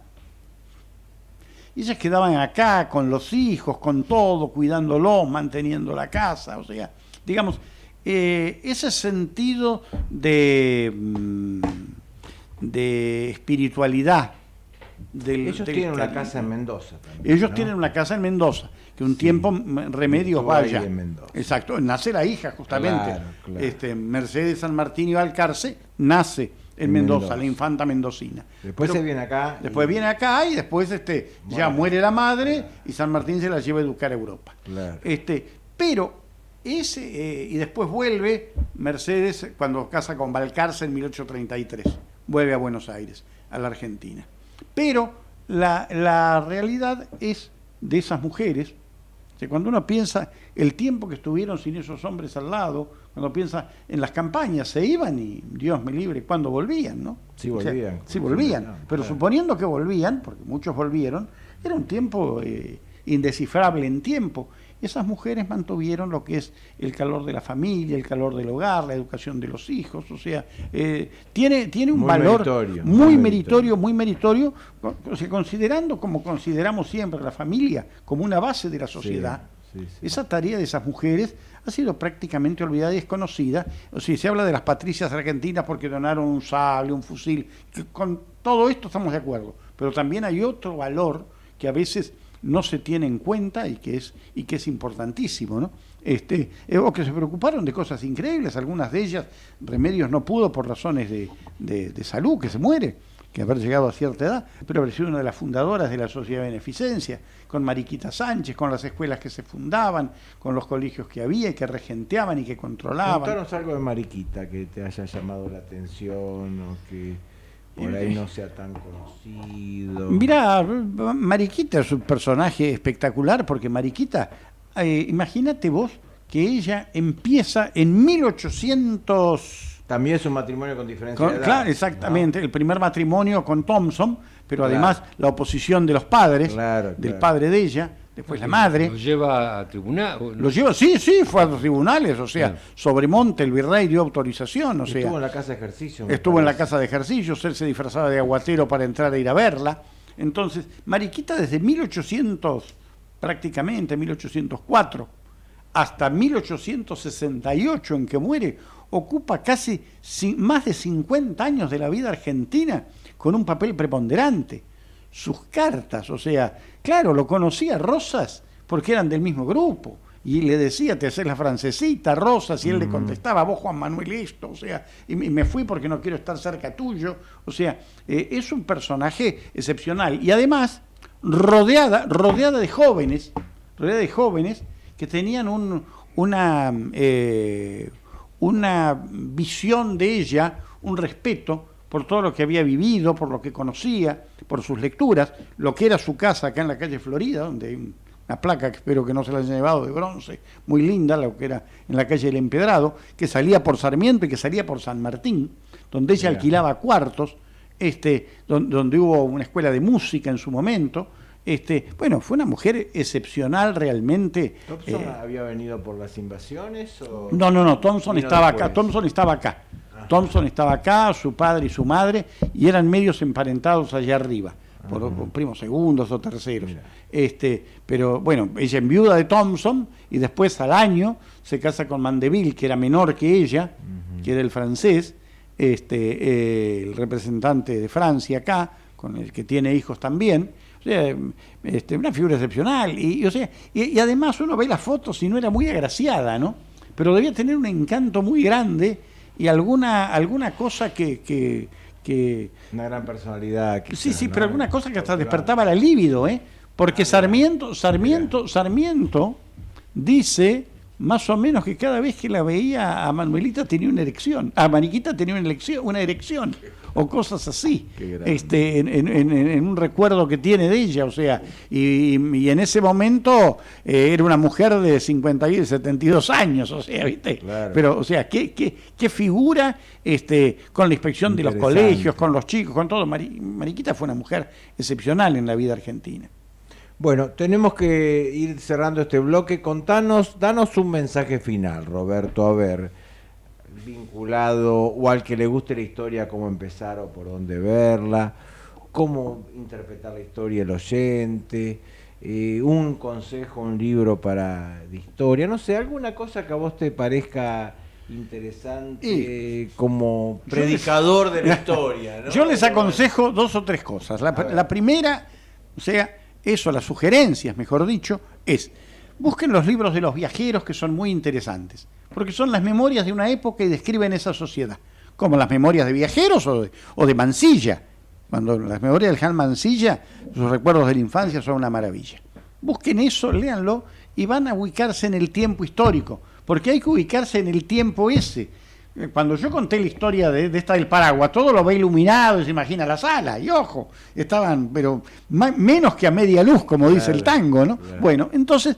ellas quedaban acá con los hijos, con todo, cuidándolos, manteniendo la casa. O sea, digamos, ese sentido de espiritualidad. Ellos tienen una casa en Mendoza también. Ellos ¿no? tienen una casa en Mendoza, que un Sí. tiempo Remedios Estuvo ahí vaya. en Mendoza. Exacto, nace la hija justamente. Claro. Mercedes San Martín y Balcarce nace en Mendoza, la infanta mendocina. Después Pero se viene acá. después viene acá y después ya muere la madre y San Martín se la lleva a educar a Europa. Claro. Pero y después vuelve Mercedes cuando casa con Balcarce en 1833. Vuelve a Buenos Aires, a la Argentina. Pero la realidad es de esas mujeres, que cuando uno piensa el tiempo que estuvieron sin esos hombres al lado, cuando piensa en las campañas, se iban y Dios me libre cuando volvían, ¿no? Sí volvían. Sí volvían, pero suponiendo que volvían, porque muchos volvieron, era un tiempo indescifrable en tiempo. Esas mujeres mantuvieron lo que es el calor de la familia, el calor del hogar, la educación de los hijos, o sea, tiene un Muy valor meritorio, muy meritorio, o sea, considerando como consideramos siempre la familia como una base de la sociedad. Sí. Esa tarea de esas mujeres ha sido prácticamente olvidada y desconocida. O sea, se habla de las patricias argentinas porque donaron un sable, un fusil, que con todo esto estamos de acuerdo, pero también hay otro valor que a veces no se tiene en cuenta y que es importantísimo, ¿no? o que se preocuparon de cosas increíbles, algunas de ellas Remedios no pudo por razones de salud, que se muere, que haber llegado a cierta edad, pero haber sido una de las fundadoras de la Sociedad de Beneficencia, con Mariquita Sánchez, con las escuelas que se fundaban, con los colegios que había y que regenteaban y que controlaban. Contanos algo de Mariquita que te haya llamado la atención o que por ahí no sea tan conocido. Mirá, Mariquita es un personaje espectacular porque Mariquita, imagínate vos que ella empieza en 1800... También es un matrimonio con diferencia de edad. Claro, exactamente, ¿no? El primer matrimonio con Thompson, pero además la oposición de los padres, del padre de ella, después la madre. ¿Lo lleva a tribunal? Lo lleva, sí, fue a los tribunales, o sea, Sobremonte, el virrey, dio autorización, estuvo en la casa de ejercicio. Estuvo en la casa de ejercicios, él se disfrazaba de aguatero para entrar a ir a verla. Entonces, Mariquita desde 1800, prácticamente 1804, hasta 1868 en que muere, ocupa casi más de 50 años de la vida argentina con un papel preponderante. Sus cartas, o sea, claro, lo conocía Rosas porque eran del mismo grupo y le decía, te haces la francesita, Rosas, y él le contestaba, vos Juan Manuel esto, o sea, y me fui porque no quiero estar cerca tuyo, o sea, es un personaje excepcional y además rodeada de jóvenes que tenían una visión de ella, un respeto por todo lo que había vivido, por lo que conocía, por sus lecturas, lo que era su casa acá en la calle Florida, donde hay una placa que espero que no se la hayan llevado de bronce, muy linda, lo que era en la calle El Empedrado, que salía por Sarmiento y que salía por San Martín, donde ella alquilaba cuartos, donde hubo una escuela de música en su momento. Bueno, fue una mujer excepcional realmente. ¿Thompson había venido por las invasiones? ¿O? No, Thompson estaba acá. Thompson estaba acá, su padre y su madre, y eran medios emparentados allá arriba, por primos segundos o terceros. Pero bueno, ella enviuda de Thompson y después al año se casa con Mandeville, que era menor que ella, que era el francés, el representante de Francia acá, con el que tiene hijos también. O sea, una figura excepcional y además uno ve las fotos y no era muy agraciada, ¿no? Pero debía tener un encanto muy grande y alguna cosa que una gran personalidad quizás, sí, ¿no? pero alguna cosa que hasta despertaba la libido, porque Sarmiento dice más o menos que cada vez que la veía a Manuelita tenía una erección, a Mariquita tenía una erección o cosas así, en un recuerdo que tiene de ella, o sea, y en ese momento era una mujer de 72 años, o sea, ¿viste? Claro. Pero, o sea, qué figura, con la inspección de los colegios, con los chicos, con todo. Mariquita fue una mujer excepcional en la vida argentina. Bueno, tenemos que ir cerrando este bloque. Danos un mensaje final, Roberto, a ver, vinculado o al que le guste la historia, cómo empezar o por dónde verla, cómo interpretar la historia el oyente, un consejo, un libro de historia, no sé, alguna cosa que a vos te parezca interesante como predicador de la historia, ¿no? Yo les aconsejo 2 o 3 cosas. La primera, o sea, las sugerencias, mejor dicho, busquen los libros de los viajeros, que son muy interesantes, porque son las memorias de una época y describen esa sociedad, como las memorias de viajeros o de Mansilla. Cuando las memorias del Jan Mansilla, sus recuerdos de la infancia son una maravilla. Busquen eso, léanlo y van a ubicarse en el tiempo histórico, porque hay que ubicarse en el tiempo ese. Cuando yo conté la historia de esta del Paraguay, todo lo ve iluminado y se imagina la sala, y ojo, estaban, pero menos que a media luz, como dice el tango, ¿no? Claro. Bueno, entonces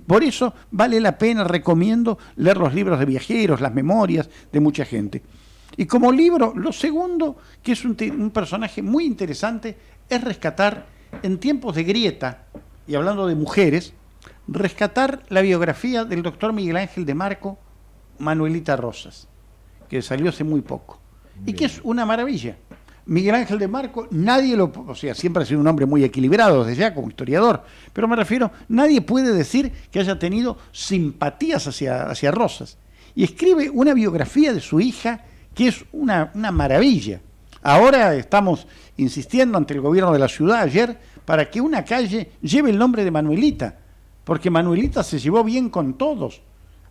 por eso vale la pena, recomiendo leer los libros de viajeros, las memorias de mucha gente. Y como libro, lo segundo, que es un personaje muy interesante, es rescatar, en tiempos de grieta, y hablando de mujeres, rescatar la biografía del doctor Miguel Ángel de Marco, Manuelita Rosas, que salió hace muy poco. Bien. Y que es una maravilla. Miguel Ángel de Marco, siempre ha sido un hombre muy equilibrado desde ya como historiador, pero me refiero, nadie puede decir que haya tenido simpatías hacia Rosas. Y escribe una biografía de su hija que es una maravilla. Ahora estamos insistiendo ante el gobierno de la ciudad ayer para que una calle lleve el nombre de Manuelita, porque Manuelita se llevó bien con todos.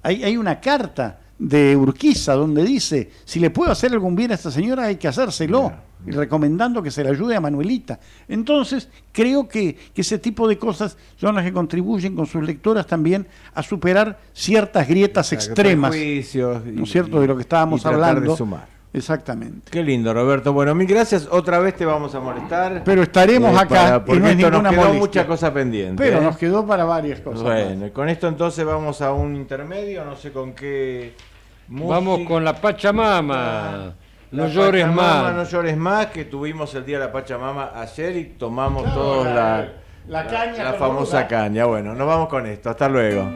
Hay una carta de Urquiza donde dice, si le puedo hacer algún bien a esta señora hay que hacérselo, y recomendando que se le ayude a Manuelita. Entonces, creo que ese tipo de cosas son las que contribuyen con sus lectoras también a superar ciertas grietas extremas, prejuicios ¿no es cierto?, de lo que estábamos tratar hablando. de sumar. Exactamente. Qué lindo, Roberto. Bueno, mil gracias. Otra vez te vamos a molestar. Pero estaremos acá porque y no es esto nos ninguna quedó molestia. mucha cosa pendiente. Pero nos quedó para varias cosas. Bueno, más. con esto entonces vamos a un intermedio, no sé con qué música. Vamos con la Pachamama. No llores Pachamama, más. No llores más, que tuvimos el día de la Pachamama ayer y tomamos todos la caña la con famosa boca. caña. Bueno, nos vamos con esto. Hasta luego.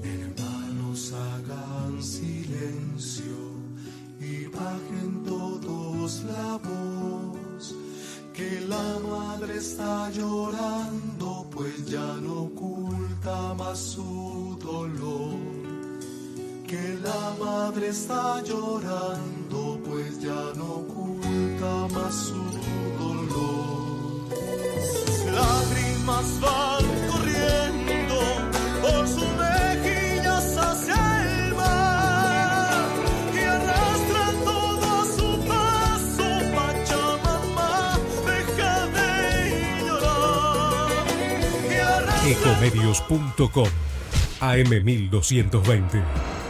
Hermanos, hagan silencio y bajen todos la voz, que la madre está llorando, pues ya no oculta más su dolor. Que la madre está llorando, pues ya no oculta más su dolor. Sus lágrimas van corriendo por sus mejillas hacia el mar y arrastran todo a su paso. Pachamama, deja de llorar. Y arrastran Ecomedios.com AM1220.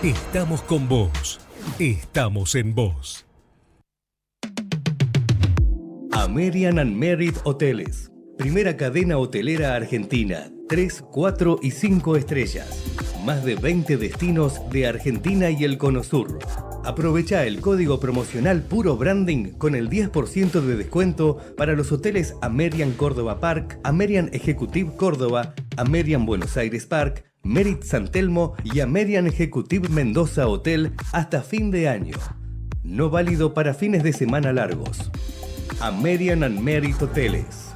Estamos con vos. Estamos en vos. American and Merit Hoteles. Primera cadena hotelera argentina. 3, 4 y 5 estrellas. Más de 20 destinos de Argentina y el Cono Sur. Aprovecha el código promocional Puro Branding con el 10% de descuento para los hoteles American Córdoba Park, American Executive Córdoba, American Buenos Aires Park, Merit San Telmo y American Executive Mendoza Hotel hasta fin de año. No válido para fines de semana largos. American and Merit Hoteles.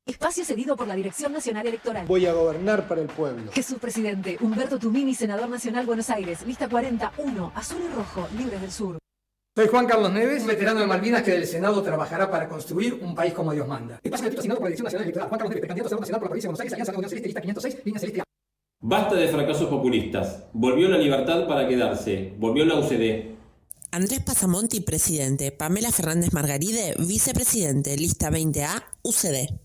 Espacio cedido por la Dirección Nacional Electoral. Voy a gobernar para el pueblo. Jesús Presidente, Humberto Tumini, Senador Nacional Buenos Aires, lista 41, azul y rojo, libres del sur. Soy Juan Carlos Neves, un veterano de Malvinas que del Senado trabajará para construir un país como Dios manda. Espacio gratuito asignado por la Dirección Nacional Electoral. Juan Carlos Neves, precandidato a Senador Nacional por la provincia de Buenos Aires, Alianza Unión Celeste, lista 506, línea celeste. Basta de fracasos populistas. Volvió la libertad para quedarse. Volvió la UCD. Andrés Pasamonti, presidente. Pamela Fernández Margaride, vicepresidente. Lista 20A, UCD.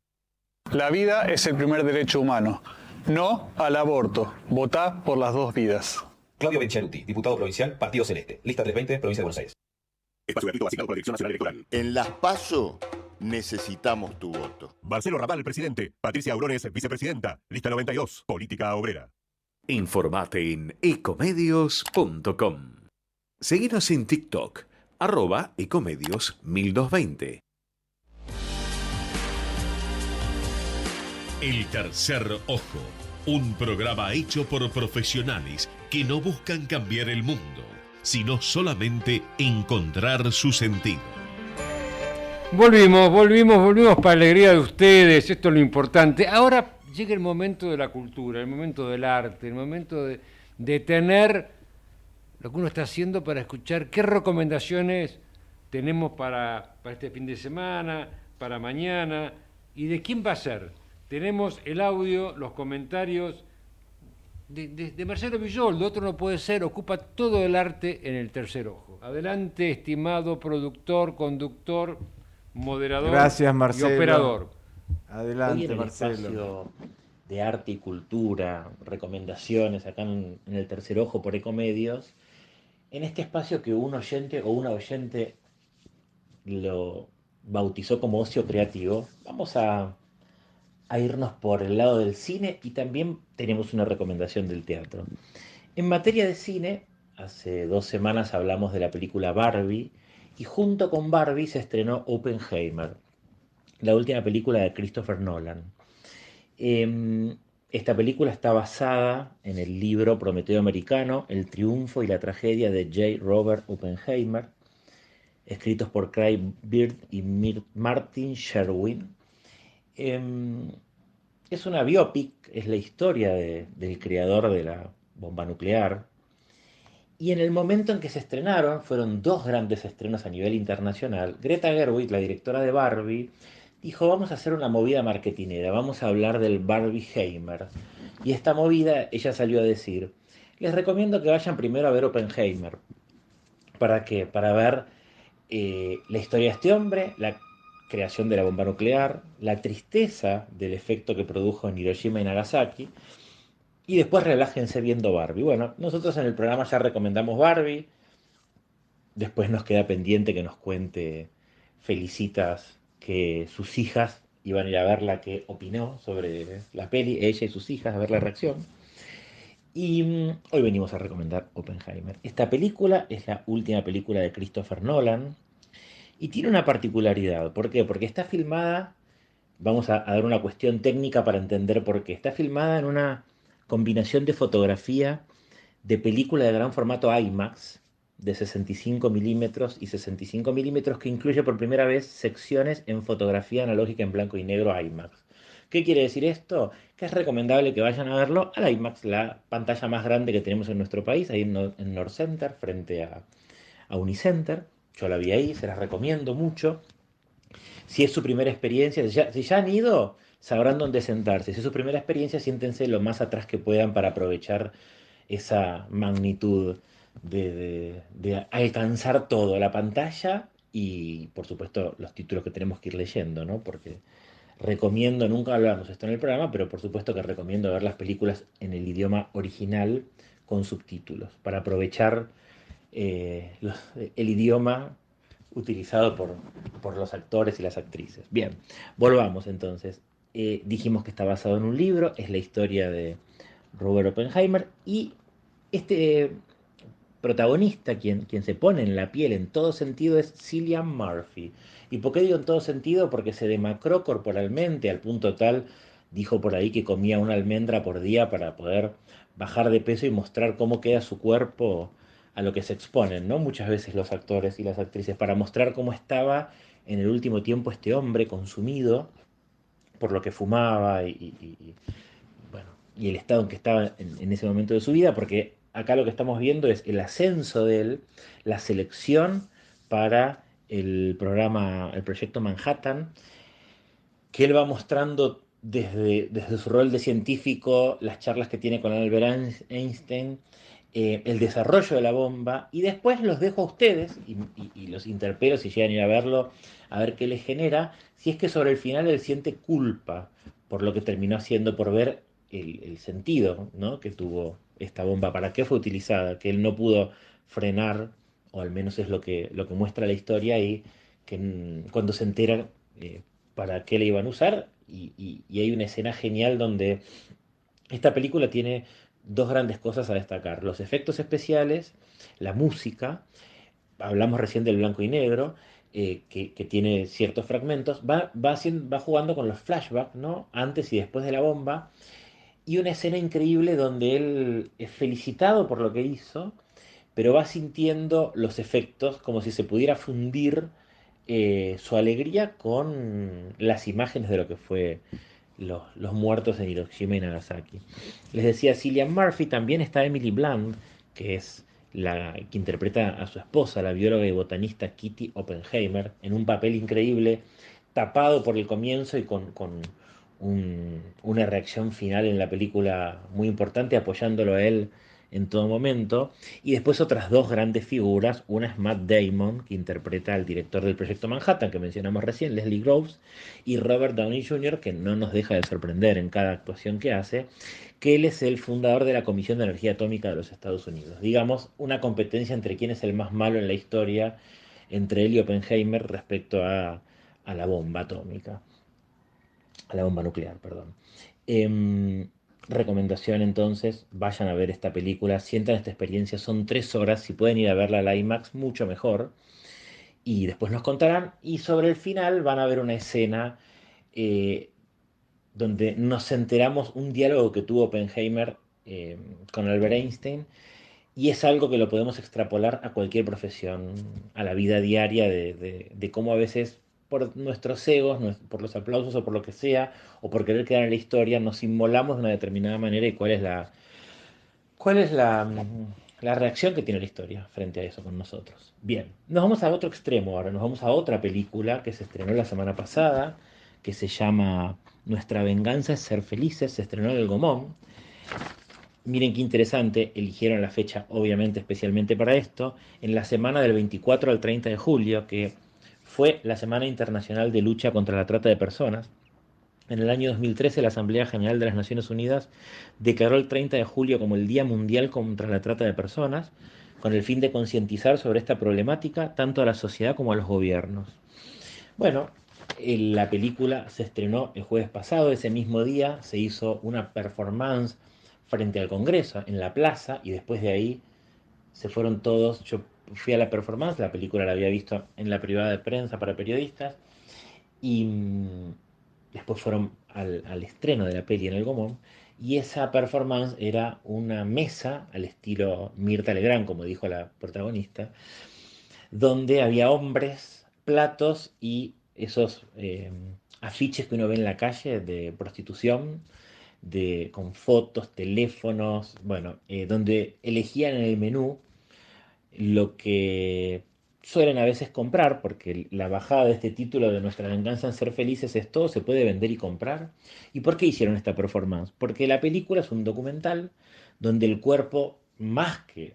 La vida es el primer derecho humano. No al aborto. Votá por las dos vidas. Claudio Benchaluti, diputado provincial, Partido Celeste. Lista 320, provincia de Buenos Aires. Espacio gratuito asignado por la Dirección Nacional Electoral. En las PASO necesitamos tu voto. Marcelo Raval, presidente. Patricia Aurones, vicepresidenta. Lista 92, política obrera. Informate en ecomedios.com. Seguinos en TikTok, @ecomedios1220. El tercer ojo, un programa hecho por profesionales que no buscan cambiar el mundo, sino solamente encontrar su sentido. Volvimos para alegría de ustedes, esto es lo importante. Ahora llega el momento de la cultura, el momento del arte, el momento de tener lo que uno está haciendo para escuchar qué recomendaciones tenemos para este fin de semana, para mañana, y de quién va a ser. Tenemos el audio, los comentarios de Marcelo Villoldo, otro no puede ser, ocupa todo el arte en el tercer ojo. Adelante, estimado productor, conductor, moderador. Gracias, Marcelo. Y operador. Adelante, Hoy en el Marcelo. espacio de arte y cultura, recomendaciones acá en el tercer ojo por Ecomedios, en este espacio que un oyente o una oyente lo bautizó como ocio creativo, vamos a irnos por el lado del cine y también tenemos una recomendación del teatro. En materia de cine, hace 2 semanas hablamos de la película Barbie y junto con Barbie se estrenó Oppenheimer, la última película de Christopher Nolan. Esta película está basada en el libro Prometeo Americano, El triunfo y la tragedia de J. Robert Oppenheimer, escritos por Craig Bird y Martin Sherwin. Es una biopic, es la historia del creador de la bomba nuclear. Y en el momento en que se estrenaron, fueron dos grandes estrenos a nivel internacional. Greta Gerwig, la directora de Barbie, dijo, vamos a hacer una movida marketinera, vamos a hablar del Barbieheimer. Y esta movida, ella salió a decir, les recomiendo que vayan primero a ver Oppenheimer. ¿Para qué? Para ver la historia de este hombre, la creación de la bomba nuclear, la tristeza del efecto que produjo en Hiroshima y Nagasaki, y después relájense viendo Barbie. Bueno, nosotros en el programa ya recomendamos Barbie, después nos queda pendiente que nos cuente Felicitas que sus hijas iban a ir a ver la que opinó sobre la peli, ella y sus hijas, a ver la reacción. Y hoy venimos a recomendar Oppenheimer. Esta película es la última película de Christopher Nolan y tiene una particularidad. ¿Por qué? Porque está filmada, vamos a dar una cuestión técnica para entender por qué. Está filmada en una combinación de fotografía de película de gran formato IMAX, de 65 milímetros y 65 milímetros, que incluye por primera vez secciones en fotografía analógica en blanco y negro IMAX. ¿Qué quiere decir esto? Que es recomendable que vayan a verlo al IMAX, la pantalla más grande que tenemos en nuestro país, ahí en North Center, frente a Unicenter. Yo la vi ahí, se las recomiendo mucho. Si es su primera experiencia, si ya han ido, sabrán dónde sentarse. Si es su primera experiencia, siéntense lo más atrás que puedan para aprovechar esa magnitud de alcanzar todo, la pantalla y, por supuesto, los títulos que tenemos que ir leyendo, ¿no? Porque recomiendo, nunca hablamos esto en el programa, pero por supuesto que recomiendo ver las películas en el idioma original con subtítulos, para aprovechar el idioma utilizado por los actores y las actrices. Bien, volvamos entonces. Dijimos que está basado en un libro, es la historia de Robert Oppenheimer, y este protagonista, quien se pone en la piel en todo sentido, es Cillian Murphy. ¿Y por qué digo en todo sentido? Porque se demacró corporalmente al punto tal, dijo por ahí, que comía una almendra por día para poder bajar de peso y mostrar cómo queda su cuerpo a lo que se exponen, ¿no? Muchas veces los actores y las actrices, para mostrar cómo estaba en el último tiempo este hombre consumido por lo que fumaba bueno, y el estado en que estaba en ese momento de su vida, porque acá lo que estamos viendo es el ascenso de él, la selección para el programa, el proyecto Manhattan, que él va mostrando desde su rol de científico, las charlas que tiene con Albert Einstein, el desarrollo de la bomba, y después los dejo a ustedes y los interpelo si llegan a ir a verlo, a ver qué les genera, si es que sobre el final él siente culpa por lo que terminó haciendo, por ver el sentido, ¿no?, que tuvo esta bomba, para qué fue utilizada, que él no pudo frenar, o al menos es lo que muestra la historia, y que cuando se entera para qué le iban a usar, y hay una escena genial donde esta película tiene dos grandes cosas a destacar: los efectos especiales, la música. Hablamos recién del blanco y negro, que tiene ciertos fragmentos, va jugando con los flashbacks, ¿no?, antes y después de la bomba, y una escena increíble donde él es felicitado por lo que hizo, pero va sintiendo los efectos como si se pudiera fundir su alegría con las imágenes de lo que fue los muertos en Hiroshima y Nagasaki. Les decía, Cillian Murphy, también está Emily Blunt, que es la que interpreta a su esposa, la bióloga y botanista Kitty Oppenheimer, en un papel increíble, tapado por el comienzo y con una reacción final en la película muy importante, apoyándolo a él en todo momento. Y después otras dos grandes figuras, una es Matt Damon, que interpreta al director del Proyecto Manhattan, que mencionamos recién, Leslie Groves, y Robert Downey Jr., que no nos deja de sorprender en cada actuación que hace, que él es el fundador de la Comisión de Energía Atómica de los Estados Unidos. Digamos, una competencia entre quién es el más malo en la historia, entre él y Oppenheimer respecto a la bomba atómica, a la bomba nuclear, perdón. Recomendación entonces, vayan a ver esta película, sientan esta experiencia, son 3 horas, si pueden ir a verla al IMAX, mucho mejor, y después nos contarán, y sobre el final van a ver una escena donde nos enteramos un diálogo que tuvo Oppenheimer con Albert Einstein, y es algo que lo podemos extrapolar a cualquier profesión, a la vida diaria, de cómo a veces por nuestros egos, por los aplausos o por lo que sea, o por querer quedar en la historia, nos inmolamos de una determinada manera y cuál es la reacción que tiene la historia frente a eso con nosotros. Bien, nos vamos a otro extremo ahora, nos vamos a otra película que se estrenó la semana pasada, que se llama Nuestra venganza es ser felices, se estrenó en el Gomón. Miren qué interesante, eligieron la fecha obviamente especialmente para esto, en la semana del 24 al 30 de julio, que fue la Semana Internacional de Lucha contra la Trata de Personas. En el año 2013 la Asamblea General de las Naciones Unidas declaró el 30 de julio como el Día Mundial contra la Trata de Personas, con el fin de concientizar sobre esta problemática tanto a la sociedad como a los gobiernos. Bueno, la película se estrenó el jueves pasado, ese mismo día se hizo una performance frente al Congreso, en la plaza, y después de ahí se fueron todos. Yo fui a la performance, la película la había visto en la privada de prensa para periodistas, y después fueron al estreno de la peli en el Gomón, y esa performance era una mesa al estilo Mirta Legrand, como dijo la protagonista, donde había hombres, platos y esos afiches que uno ve en la calle de prostitución, con fotos, teléfonos, bueno, donde elegían en el menú lo que suelen a veces comprar, porque la bajada de este título de Nuestra venganza en ser felices es todo se puede vender y comprar. ¿Y por qué hicieron esta performance? Porque la película es un documental donde el cuerpo, más que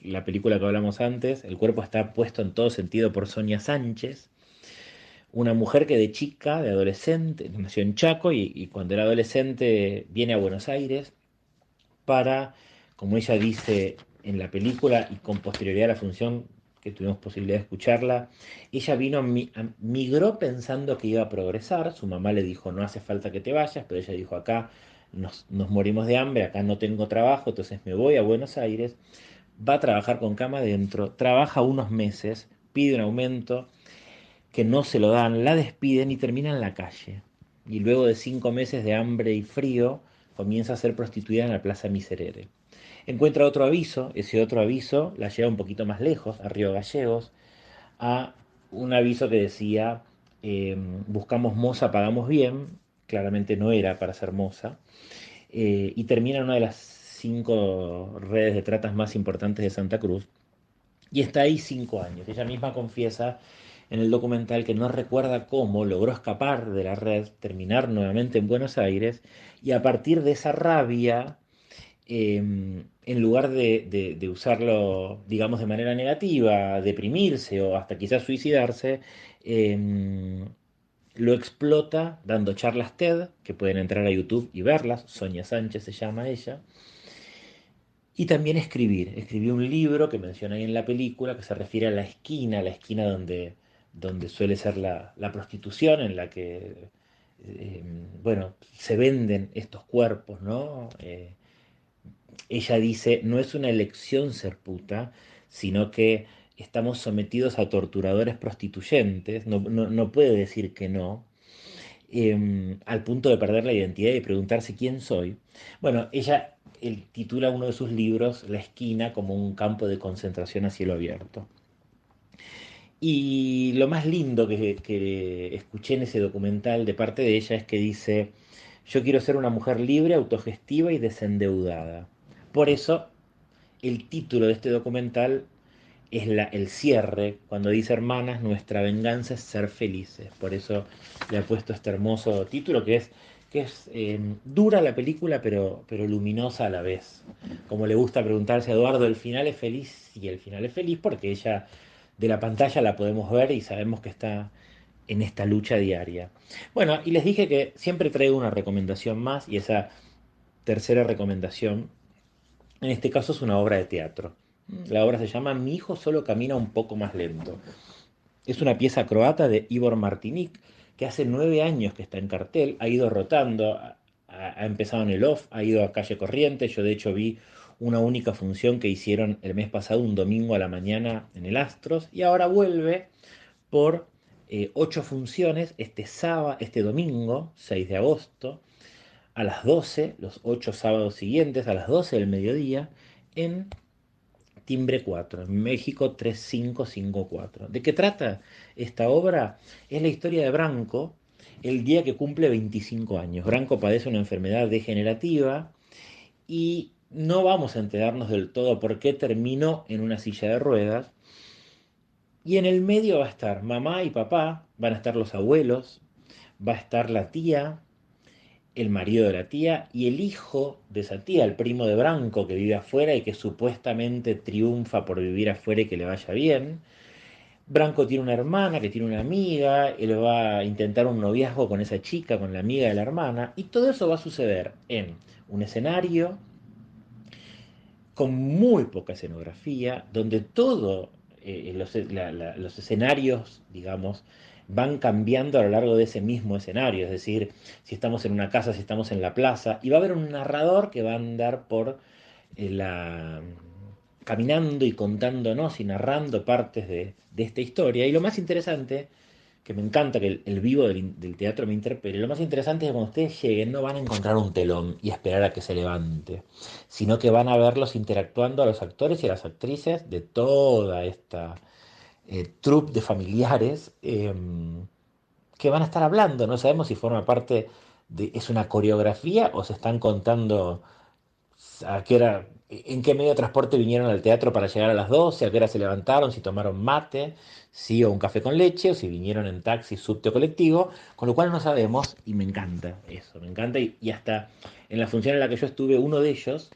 la película que hablamos antes, el cuerpo está puesto en todo sentido por Sonia Sánchez, una mujer que de chica, de adolescente, nació en Chaco y cuando era adolescente viene a Buenos Aires para, como ella dice en la película y con posterioridad a la función que tuvimos posibilidad de escucharla, ella migró pensando que iba a progresar, su mamá le dijo no hace falta que te vayas, pero ella dijo acá nos morimos de hambre, acá no tengo trabajo, entonces me voy a Buenos Aires, va a trabajar con cama adentro, trabaja unos meses, pide un aumento, que no se lo dan, la despiden y termina en la calle. Y luego de 5 meses de hambre y frío, comienza a ser prostituida en la Plaza Miserere. Encuentra otro aviso, ese otro aviso la lleva un poquito más lejos, a Río Gallegos, a un aviso que decía, buscamos moza, pagamos bien, claramente no era para ser moza, y termina en una de las 5 redes de tratas más importantes de Santa Cruz, y está ahí 5 años. Ella misma confiesa en el documental que no recuerda cómo logró escapar de la red, terminar nuevamente en Buenos Aires, y a partir de esa rabia, en lugar de usarlo, digamos, de manera negativa, deprimirse o hasta quizás suicidarse, lo explota dando charlas TED, que pueden entrar a YouTube y verlas, Sonia Sánchez se llama ella, y también escribir. Escribió un libro que menciona ahí en la película, que se refiere a la esquina donde suele ser la prostitución, en la que, bueno, se venden estos cuerpos, ¿no? Ella dice, no es una elección ser puta, sino que estamos sometidos a torturadores prostituyentes, no puede decir que no, al punto de perder la identidad y preguntarse quién soy. Bueno, ella titula uno de sus libros La esquina como un campo de concentración a cielo abierto. Y lo más lindo que escuché en ese documental de parte de ella es que dice, yo quiero ser una mujer libre, autogestiva y desendeudada. Por eso el título de este documental es el cierre, cuando dice hermanas, nuestra venganza es ser felices. Por eso le ha puesto este hermoso título que es dura la película, pero luminosa a la vez. Como le gusta preguntarse a Eduardo, ¿el final es feliz? Y el final es feliz porque ella de la pantalla la podemos ver y sabemos que está en esta lucha diaria. Bueno, y les dije que siempre traigo una recomendación más, y esa tercera recomendación en este caso es una obra de teatro. La obra se llama Mi hijo solo camina un poco más lento. Es una pieza croata de Ivor Martinic, que hace 9 años que está en cartel, ha ido rotando, ha empezado en el Off, ha ido a Calle Corrientes. Yo de hecho vi una única función que hicieron el mes pasado, un domingo a la mañana en el Astros, y ahora vuelve por 8 funciones este domingo, 6 de agosto, a las 12, los 8 sábados siguientes, a las 12 del mediodía, en timbre 4, en México 3554. ¿De qué trata esta obra? Es la historia de Branco el día que cumple 25 años. Branco padece una enfermedad degenerativa y no vamos a enterarnos del todo por qué terminó en una silla de ruedas. Y en el medio va a estar mamá y papá, van a estar los abuelos, va a estar la tía, el marido de la tía y el hijo de esa tía, el primo de Branco que vive afuera y que supuestamente triunfa por vivir afuera y que le vaya bien. Branco tiene una hermana que tiene una amiga, él va a intentar un noviazgo con esa chica, con la amiga de la hermana, y todo eso va a suceder en un escenario con muy poca escenografía, donde todos los escenarios, digamos, van cambiando a lo largo de ese mismo escenario, es decir, si estamos en una casa, si estamos en la plaza, y va a haber un narrador que va a andar por caminando y contándonos y narrando partes de esta historia. Y lo más interesante, que me encanta que el vivo del teatro me interpele, lo más interesante es que cuando ustedes lleguen no van a encontrar un telón y esperar a que se levante, sino que van a verlos interactuando a los actores y a las actrices de toda esta troupe de familiares que van a estar hablando. No sabemos si forma parte es una coreografía o se están contando a qué hora, en qué medio de transporte vinieron al teatro para llegar a las 12, a qué hora se levantaron, si tomaron mate, si o un café con leche, o si vinieron en taxi, subte o colectivo, con lo cual no sabemos, y me encanta eso, me encanta, y hasta en la función en la que yo estuve, uno de ellos,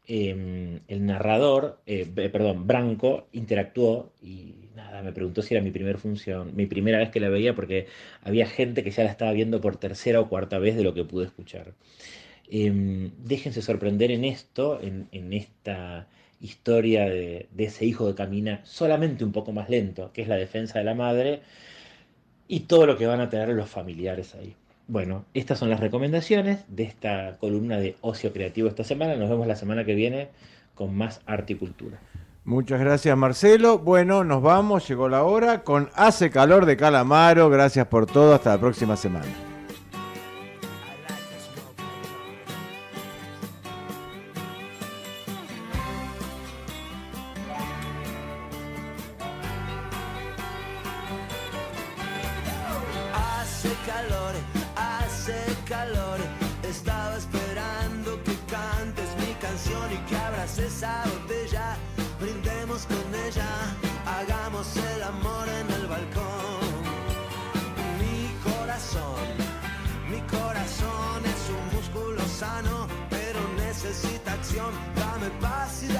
el narrador, Branco, interactuó y nada, me preguntó si era mi primera función, mi primera vez que la veía, porque había gente que ya la estaba viendo por tercera o cuarta vez de lo que pude escuchar. Déjense sorprender en esto, en esta historia de ese hijo que camina solamente un poco más lento, que es la defensa de la madre, y todo lo que van a tener los familiares ahí. Bueno, estas son las recomendaciones de esta columna de Ocio Creativo esta semana. Nos vemos la semana que viene con más arte y cultura. Muchas gracias, Marcelo. Bueno, nos vamos, llegó la hora con Hace Calor de Calamaro. Gracias por todo, hasta la próxima semana. Hace calor, estaba esperando que cantes mi canción y que abras esa botella, brindemos con ella, hagamos el amor en el balcón. Mi corazón es un músculo sano, pero necesita acción, dame paz y